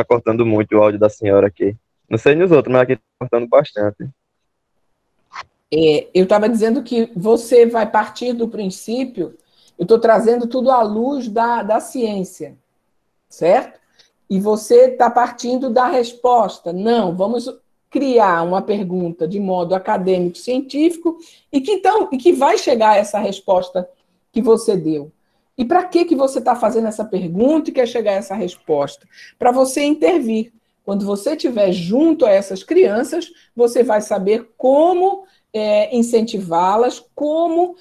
[SPEAKER 4] cortando muito o áudio da senhora aqui. Não sei nos outros, mas aqui tá cortando bastante.
[SPEAKER 3] Eu estava dizendo que você vai partir do princípio, eu estou trazendo tudo à luz da ciência, certo? e você está partindo da resposta. Não, vamos criar uma pergunta de modo acadêmico, científico, e que vai chegar a essa resposta que você deu. E para que você está fazendo essa pergunta e quer chegar a essa resposta? Para você intervir. Quando você estiver junto a essas crianças, você vai saber como incentivá-las, como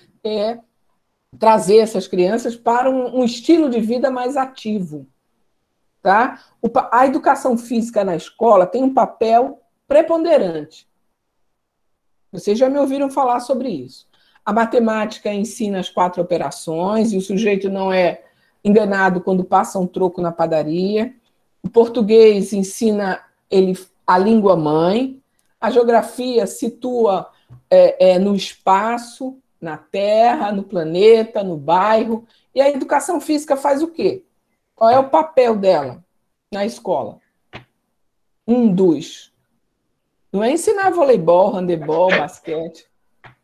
[SPEAKER 3] trazer essas crianças para um estilo de vida mais ativo. Tá? A educação física na escola tem um papel preponderante. Vocês já me ouviram falar sobre isso. A matemática ensina as 4 operações e o sujeito não é enganado quando passa um troco na padaria. O português ensina ele a língua mãe. A geografia situa no espaço, na Terra, no planeta, no bairro. E a educação física faz o quê? Qual é o papel dela na escola? Um dos. Não é ensinar voleibol, handebol, basquete.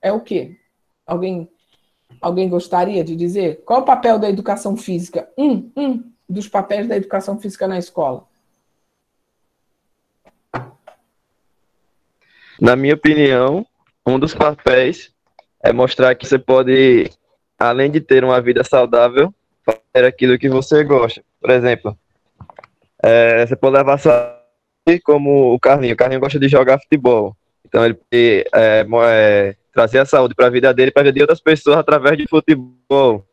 [SPEAKER 3] É o quê? Alguém gostaria de dizer? Qual é o papel da educação física? Um dos papéis da educação física na escola.
[SPEAKER 4] Na minha opinião, um dos papéis é mostrar que você pode, além de ter uma vida saudável, fazer aquilo que você gosta. Por exemplo, você pode levar sua vida como o Carlinho. O Carlinho gosta de jogar futebol. Então, ele pode trazer a saúde para a vida dele e para a vida de outras pessoas através de futebol.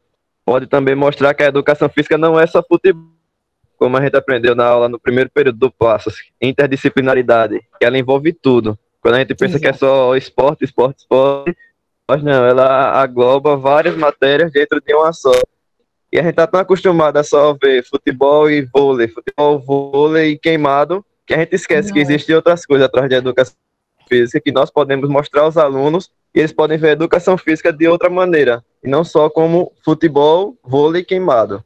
[SPEAKER 4] Pode também mostrar que a educação física não é só futebol, como a gente aprendeu na aula no primeiro período do Passos, interdisciplinaridade, que ela envolve tudo. Quando a gente pensa que é só esporte, mas não, ela agloba várias matérias dentro de uma só. E a gente está tão acostumado a só ver futebol e vôlei e queimado, que a gente esquece que existem outras coisas atrás da educação física, que nós podemos mostrar aos alunos e eles podem ver a educação física de outra maneira, e não só como futebol, vôlei e queimado.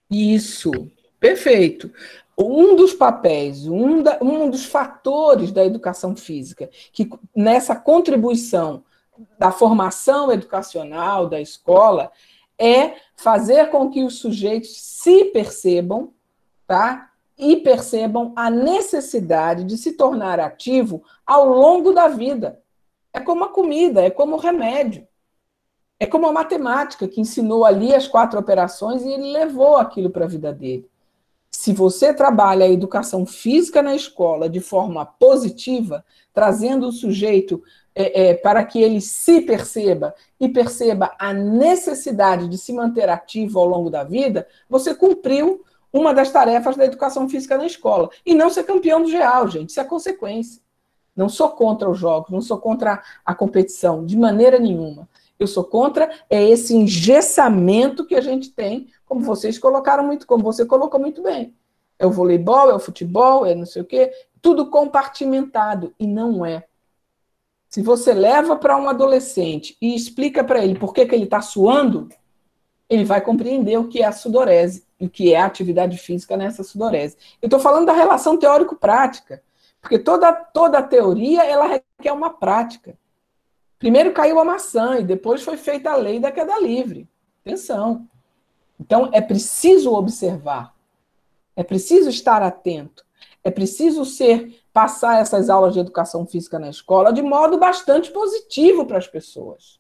[SPEAKER 3] Isso, perfeito. Um dos papéis, um dos fatores da educação física, que nessa contribuição da formação educacional da escola, é fazer com que os sujeitos se percebam, tá? E percebam a necessidade de se tornar ativo ao longo da vida. É como a comida, é como o remédio. É como a matemática, que ensinou ali as 4 operações e ele levou aquilo para a vida dele. Se você trabalha a educação física na escola de forma positiva, trazendo o sujeito para que ele se perceba e perceba a necessidade de se manter ativo ao longo da vida, você cumpriu uma das tarefas da educação física na escola. E não ser campeão do geral, gente, isso é consequência. Não sou contra os jogos, não sou contra a competição, de maneira nenhuma. Eu sou contra esse engessamento que a gente tem, como vocês colocaram muito, como você colocou muito bem. É o voleibol, é o futebol, é não sei o quê, tudo compartimentado, e não é. Se você leva para um adolescente e explica para ele por que ele está suando, ele vai compreender o que é a sudorese e o que é a atividade física nessa sudorese. Eu estou falando da relação teórico-prática, porque toda a teoria ela requer uma prática. Primeiro caiu a maçã e depois foi feita a lei da queda livre. Atenção. Então, é preciso observar, é preciso estar atento, é preciso passar essas aulas de educação física na escola de modo bastante positivo para as pessoas.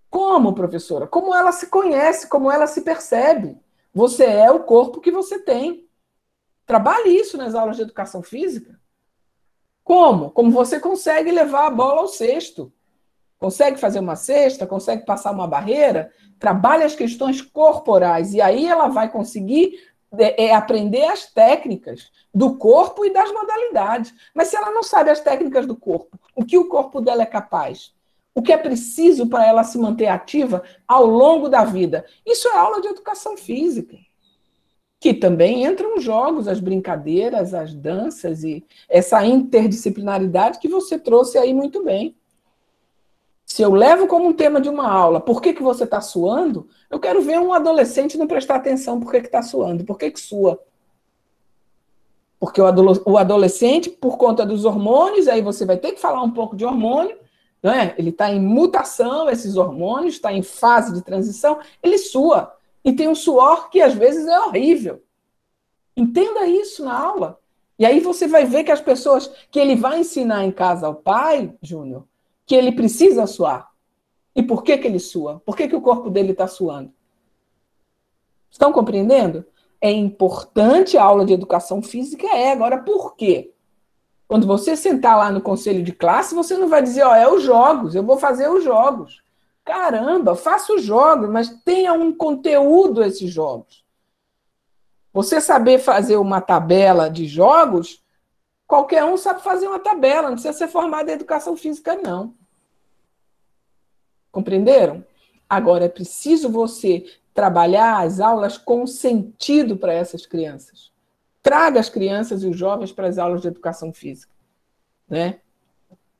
[SPEAKER 3] Como, professora? Como ela se conhece, como ela se percebe. Você é o corpo que você tem. Trabalhe isso nas aulas de educação física. Como? Como você consegue levar a bola ao cesto. Consegue fazer uma cesta, consegue passar uma barreira, trabalhe as questões corporais, e aí ela vai conseguir aprender as técnicas do corpo e das modalidades. Mas se ela não sabe as técnicas do corpo, o que o corpo dela é capaz, o que é preciso para ela se manter ativa ao longo da vida, isso é aula de educação física. Que também entram os jogos, as brincadeiras, as danças e essa interdisciplinaridade que você trouxe aí muito bem. Se eu levo como um tema de uma aula, por que você está suando? Eu quero ver um adolescente não prestar atenção por que está suando, por que sua. Porque o adolescente, por conta dos hormônios, aí você vai ter que falar um pouco de hormônio, não é? Ele está em mutação, esses hormônios, está em fase de transição, ele sua. E tem um suor que às vezes é horrível. Entenda isso na aula. E aí você vai ver que as pessoas que ele vai ensinar em casa ao pai, Júnior, que ele precisa suar. E por que ele sua? Por que o corpo dele está suando? Estão compreendendo? É importante a aula de educação física, Agora, por quê? Quando você sentar lá no conselho de classe, você não vai dizer, é os jogos, eu vou fazer os jogos. Caramba, faça os jogos, mas tenha um conteúdo esses jogos. Você saber fazer uma tabela de jogos, qualquer um sabe fazer uma tabela, não precisa ser formado em educação física, não. Compreenderam? Agora, é preciso você trabalhar as aulas com sentido para essas crianças. Traga as crianças e os jovens para as aulas de educação física. Né?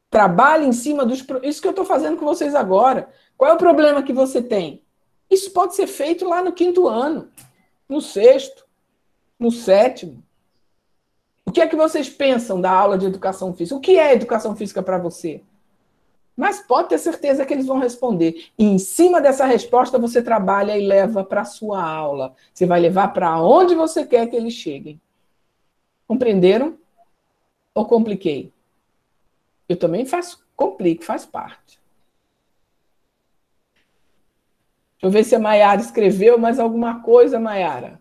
[SPEAKER 3] Trabalhe em cima dos... Isso que eu estou fazendo com vocês agora. Qual é o problema que você tem? Isso pode ser feito lá no 5º ano, no 6º, no 7º. O que é que vocês pensam da aula de educação física? O que é educação física para você? Mas pode ter certeza que eles vão responder. E em cima dessa resposta você trabalha e leva para a sua aula. Você vai levar para onde você quer que eles cheguem. Compreenderam? Ou compliquei? Eu também complico, faz parte. Deixa eu ver se a Maiara escreveu mais alguma coisa, Maiara.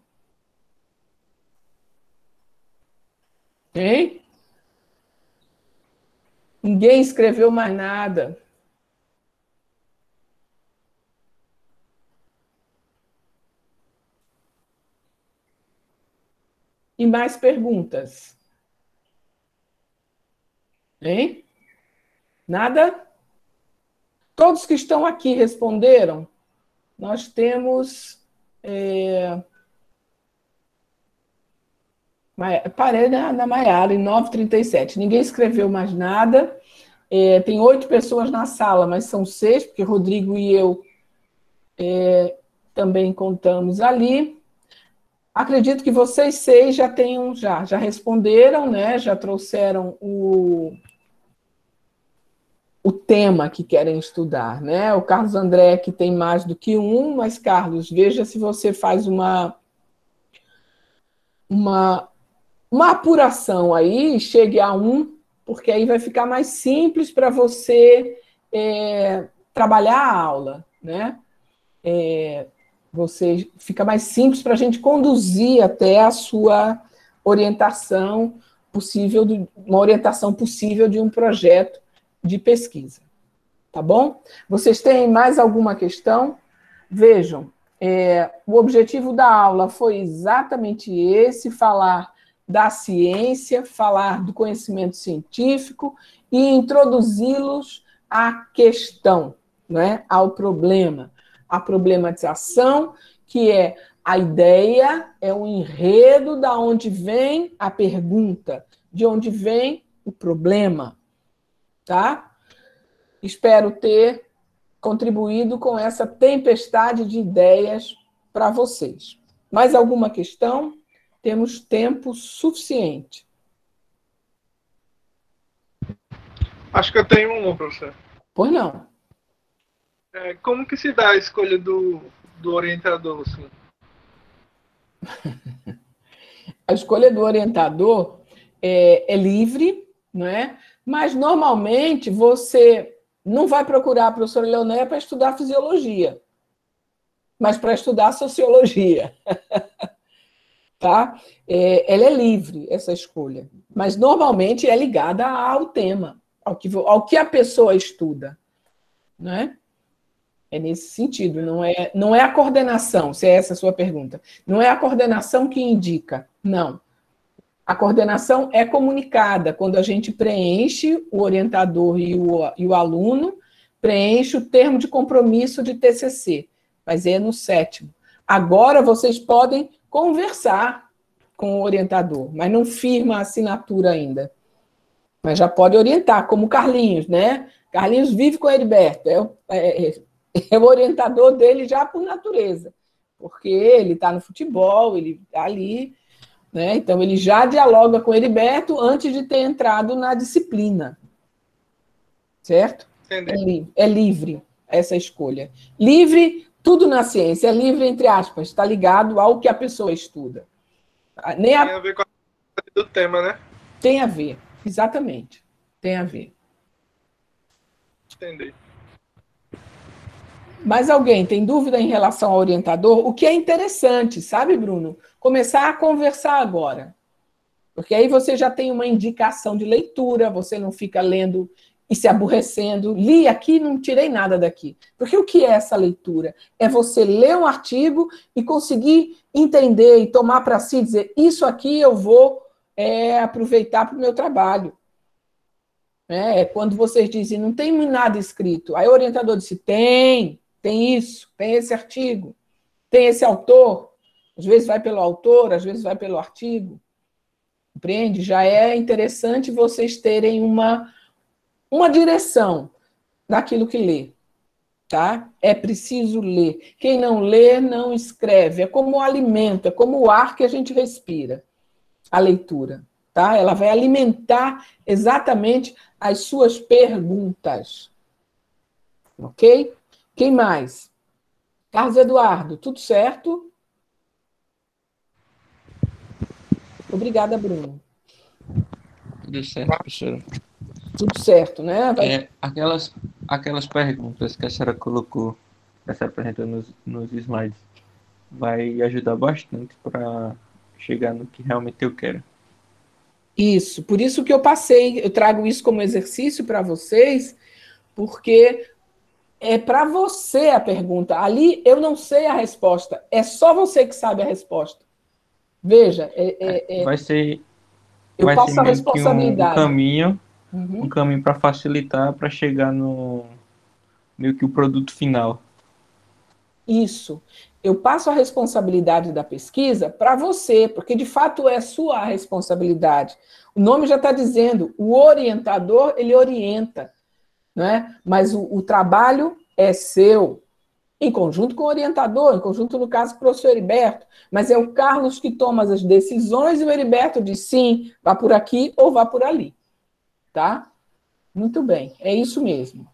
[SPEAKER 3] Hein? Ninguém escreveu mais nada. E mais perguntas? Hein? Nada? Todos que estão aqui responderam? Nós temos... Parei na Maiara, em 9h37. Ninguém escreveu mais nada. Tem 8 pessoas na sala, mas são 6, porque Rodrigo e eu também contamos ali. Acredito que vocês 6 já responderam, né? Já trouxeram o tema que querem estudar, né? O Carlos André, que tem mais do que um, mas, Carlos, veja se você faz uma apuração aí, chegue a 1, porque aí vai ficar mais simples para você trabalhar a aula, né? Fica mais simples para a gente conduzir até a sua orientação possível, uma orientação possível de um projeto de pesquisa. Tá bom? Vocês têm mais alguma questão? Vejam, o objetivo da aula foi exatamente esse, falar da ciência, falar do conhecimento científico e introduzi-los à questão, né? Ao problema. A problematização, que é a ideia, é o enredo da onde vem a pergunta, de onde vem o problema. Tá? Espero ter contribuído com essa tempestade de ideias para vocês. Mais alguma questão? Temos tempo suficiente.
[SPEAKER 6] Acho que eu tenho uma, professor.
[SPEAKER 3] Pois não.
[SPEAKER 6] Como que se dá a escolha do orientador? Assim?
[SPEAKER 3] A escolha do orientador é livre, não é? Mas, normalmente, você não vai procurar a professora Leonéia para estudar fisiologia, mas para estudar sociologia. Tá? Ela é livre, essa escolha. Mas, normalmente, é ligada ao tema, ao que a pessoa estuda. Né? É nesse sentido, não é a coordenação, se é essa a sua pergunta. Não é a coordenação que indica, não. A coordenação é comunicada quando a gente preenche, o orientador e o aluno, preenche o termo de compromisso de TCC, mas é no 7º. Agora vocês podem conversar com o orientador, mas não firma a assinatura ainda. Mas já pode orientar, como o Carlinhos, né? Carlinhos vive com o Heriberto, é o orientador dele já por natureza, porque ele está no futebol, ele está ali... Né? Então, ele já dialoga com o Heriberto antes de ter entrado na disciplina. Certo? É livre essa escolha. Livre, tudo na ciência, é livre, entre aspas, está ligado ao que a pessoa estuda. Nem
[SPEAKER 6] Tem a ver com a do tema, né?
[SPEAKER 3] Tem a ver, exatamente. Tem a ver.
[SPEAKER 6] Entendi.
[SPEAKER 3] Mas alguém tem dúvida em relação ao orientador? O que é interessante, sabe, Bruno? Começar a conversar agora. Porque aí você já tem uma indicação de leitura, você não fica lendo e se aborrecendo. Li aqui, não tirei nada daqui. Porque o que é essa leitura? É você ler um artigo e conseguir entender e tomar para si, dizer, isso aqui eu vou aproveitar para o meu trabalho. É quando vocês dizem, não tem nada escrito. Aí o orientador disse, tem isso, tem esse artigo, tem esse autor. Às vezes vai pelo autor, às vezes vai pelo artigo. Compreende? Já é interessante vocês terem uma direção naquilo que lê. Tá? É preciso ler. Quem não lê, não escreve. É como o alimento, é como o ar que a gente respira, a leitura. Tá? Ela vai alimentar exatamente as suas perguntas. Ok? Quem mais? Carlos Eduardo, tudo certo? Obrigada, Bruno.
[SPEAKER 7] Tudo certo, professora.
[SPEAKER 3] Tudo certo, né?
[SPEAKER 7] Aquelas perguntas que a senhora colocou, que a senhora apresentou nos slides, vai ajudar bastante para chegar no que realmente eu quero.
[SPEAKER 3] Isso, por isso que eu trago isso como exercício para vocês, porque é para você a pergunta. Ali eu não sei a resposta, é só você que sabe a resposta. Veja,
[SPEAKER 7] vai ser
[SPEAKER 3] eu passo a
[SPEAKER 7] meio
[SPEAKER 3] responsabilidade.
[SPEAKER 7] Um caminho para facilitar, para chegar no meio que o produto final.
[SPEAKER 3] Isso. Eu passo a responsabilidade da pesquisa para você, porque de fato é sua responsabilidade. O nome já está dizendo, o orientador, ele orienta, né? Mas o trabalho é seu, em conjunto com o orientador, em conjunto, no caso, com o professor Heriberto, mas é o Carlos que toma as decisões e o Heriberto diz sim, vá por aqui ou vá por ali. Tá? Muito bem, é isso mesmo.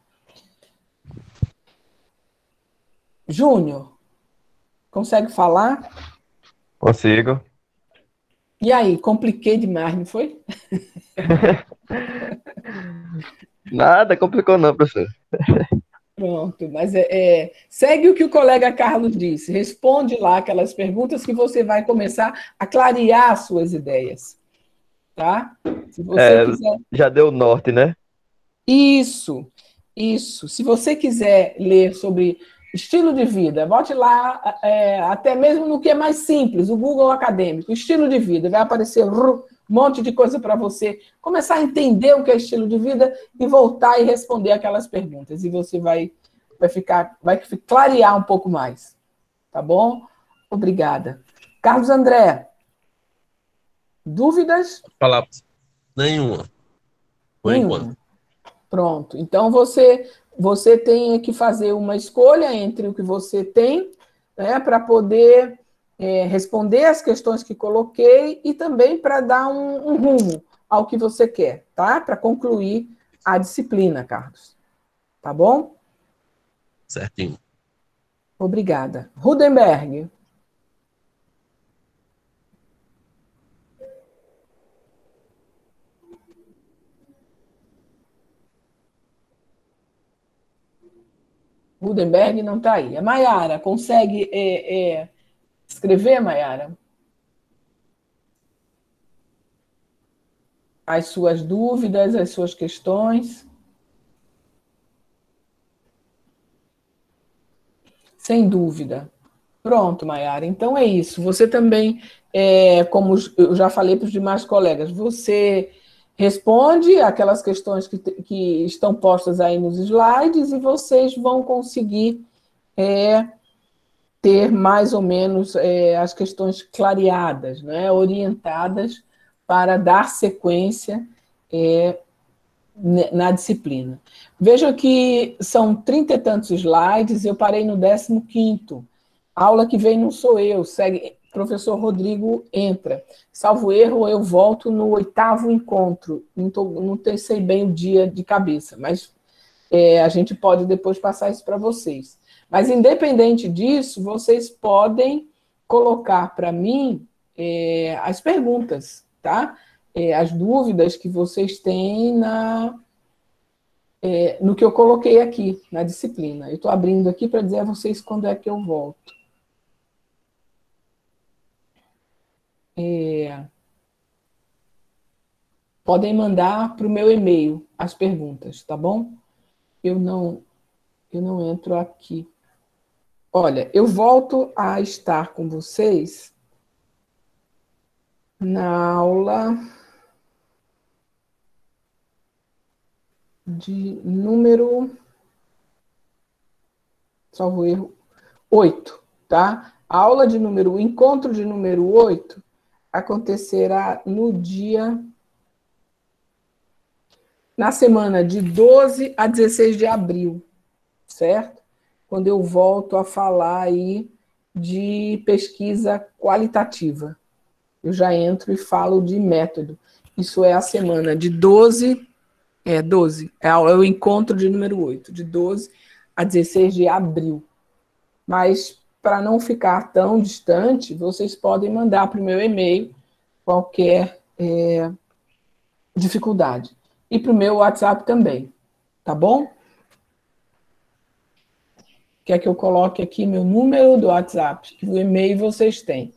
[SPEAKER 3] Júnior, consegue falar?
[SPEAKER 4] Consigo.
[SPEAKER 3] E aí, compliquei demais, não foi?
[SPEAKER 4] Nada, complicou não, professor.
[SPEAKER 3] Pronto, mas segue o que o colega Carlos disse, responde lá aquelas perguntas que você vai começar a clarear as suas ideias. Tá? Se você quiser...
[SPEAKER 4] Já deu o norte, né?
[SPEAKER 3] Isso. Se você quiser ler sobre estilo de vida, bote lá, até mesmo no que é mais simples, o Google Acadêmico, estilo de vida, vai aparecer um monte de coisa para você começar a entender o que é estilo de vida e voltar e responder aquelas perguntas. E você vai clarear um pouco mais. Tá bom? Obrigada. Carlos André, dúvidas?
[SPEAKER 8] Falar nenhuma. Por enquanto.
[SPEAKER 3] Pronto. Então, você tem que fazer uma escolha entre o que você tem, né, para poder responder as questões que coloquei e também para dar um rumo ao que você quer, tá? Para concluir a disciplina, Carlos. Tá bom?
[SPEAKER 8] Certinho.
[SPEAKER 3] Obrigada. Rudenberg. Rudenberg não está aí. A Maiara, consegue escrever, Maiara? As suas dúvidas, as suas questões? Sem dúvida. Pronto, Maiara. Então é isso. Você também, como eu já falei para os demais colegas, você responde aquelas questões que estão postas aí nos slides e vocês vão conseguir ter mais ou menos as questões clareadas, né, orientadas para dar sequência na disciplina. Vejam que são 30 e tantos slides, eu parei no 15º. A aula que vem não sou eu, segue, professor Rodrigo entra. Salvo erro, eu volto no 8º encontro. Não sei bem o dia de cabeça, mas a gente pode depois passar isso para vocês. Mas, independente disso, vocês podem colocar para mim as perguntas, tá? As dúvidas que vocês têm no que eu coloquei aqui, na disciplina. Eu estou abrindo aqui para dizer a vocês quando é que eu volto. Podem mandar para o meu e-mail as perguntas, tá bom? Eu não entro aqui. Olha, eu volto a estar com vocês na aula de número, salvo erro, 8, tá? A aula de número, o encontro de número 8 acontecerá na semana de 12 a 16 de abril, certo? Quando eu volto a falar aí de pesquisa qualitativa. Eu já entro e falo de método. Isso é a semana de 12, é o encontro de número 8, de 12 a 16 de abril. Mas, para não ficar tão distante, vocês podem mandar para o meu e-mail qualquer dificuldade. E para o meu WhatsApp também, tá bom? Quer que eu coloque aqui meu número do WhatsApp? Que o e-mail vocês têm.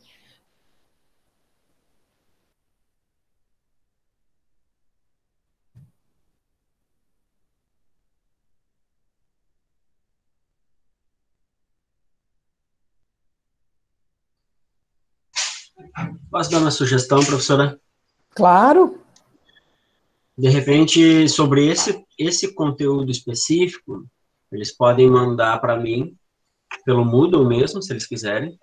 [SPEAKER 2] Posso dar uma sugestão, professora?
[SPEAKER 3] Claro.
[SPEAKER 2] De repente, sobre esse conteúdo específico, eles podem mandar para mim, pelo Moodle mesmo, se eles quiserem,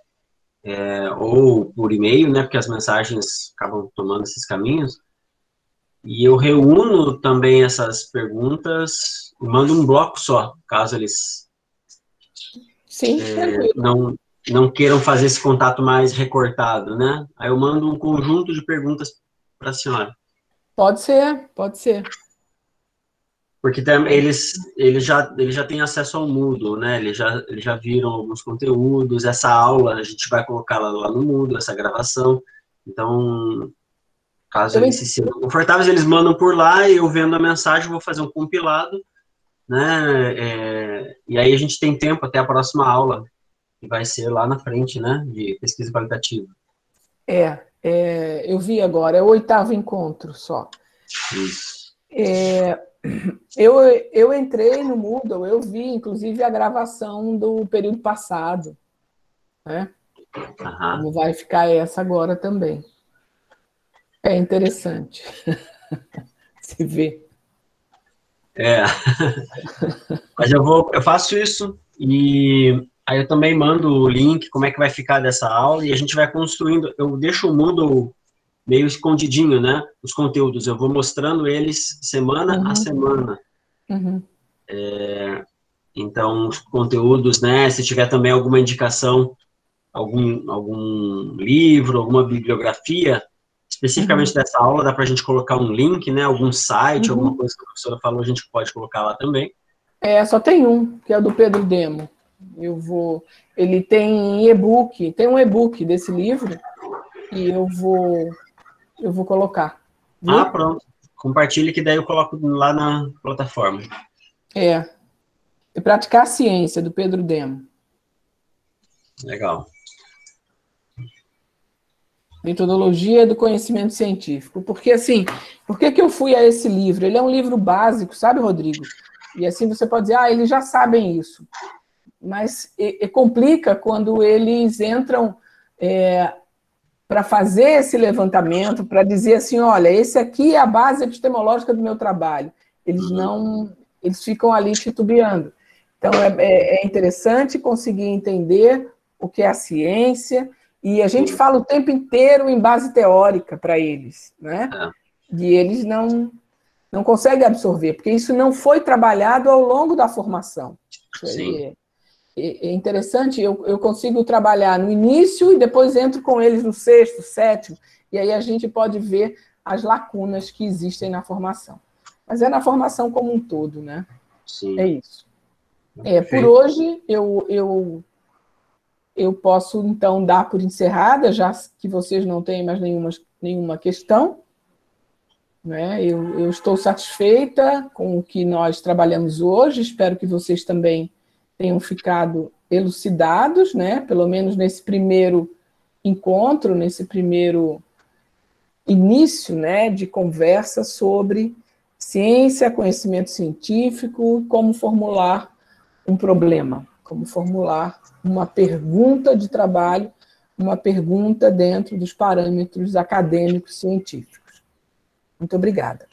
[SPEAKER 2] ou por e-mail, né, porque as mensagens acabam tomando esses caminhos, e eu reúno também essas perguntas e mando um bloco só, caso eles não queiram fazer esse contato mais recortado, né? Aí eu mando um conjunto de perguntas para a senhora.
[SPEAKER 3] Pode ser, pode ser.
[SPEAKER 2] Porque eles já têm acesso ao Moodle, né? Eles já viram alguns conteúdos. Essa aula a gente vai colocar lá no Moodle, essa gravação. Então, caso eles se sintam confortáveis, eles mandam por lá e eu vendo a mensagem vou fazer um compilado, né? E aí a gente tem tempo até a próxima aula, que vai ser lá na frente, né? De pesquisa qualitativa.
[SPEAKER 3] Eu vi agora, é o 8º encontro só.
[SPEAKER 2] Isso.
[SPEAKER 3] Eu entrei no Moodle, eu vi, inclusive, a gravação do período passado, né? Como vai ficar essa agora também. É interessante se ver.
[SPEAKER 2] Mas eu faço isso e aí eu também mando o link, como é que vai ficar dessa aula, e a gente vai construindo, eu deixo o Moodle meio escondidinho, né? Os conteúdos, eu vou mostrando eles semana a semana. Então, os conteúdos, né? Se tiver também alguma indicação, algum livro, alguma bibliografia, especificamente dessa aula, dá para a gente colocar um link, né? Algum site, alguma coisa que a professora falou, a gente pode colocar lá também.
[SPEAKER 3] Só tem um, que é o do Pedro Demo. Ele tem e-book, tem um e-book desse livro, e eu vou colocar. Viu?
[SPEAKER 2] Pronto. Compartilhe que daí eu coloco lá na plataforma.
[SPEAKER 3] Praticar a Ciência, do Pedro Demo.
[SPEAKER 2] Legal.
[SPEAKER 3] Metodologia do conhecimento científico. Porque, assim, por que eu fui a esse livro? Ele é um livro básico, sabe, Rodrigo? E assim você pode dizer, eles já sabem isso. Mas complica quando eles entram para fazer esse levantamento, para dizer assim, olha, esse aqui é a base epistemológica do meu trabalho. Eles ficam ali titubeando. Então, é interessante conseguir entender o que é a ciência, e a gente fala o tempo inteiro em base teórica para eles, né? E eles não conseguem absorver, porque isso não foi trabalhado ao longo da formação.
[SPEAKER 2] Sim.
[SPEAKER 3] É interessante, eu consigo trabalhar no início e depois entro com eles no 6º, 7º, e aí a gente pode ver as lacunas que existem na formação. Mas é na formação como um todo, né?
[SPEAKER 2] Sim.
[SPEAKER 3] É isso. Por hoje, eu eu posso, então, dar por encerrada, já que vocês não têm mais nenhuma questão. Né? Eu estou satisfeita com o que nós trabalhamos hoje, espero que vocês também tenham ficado elucidados, né? Pelo menos nesse primeiro encontro, nesse primeiro início, né, de conversa sobre ciência, conhecimento científico, como formular um problema, como formular uma pergunta de trabalho, uma pergunta dentro dos parâmetros acadêmicos científicos. Muito obrigada.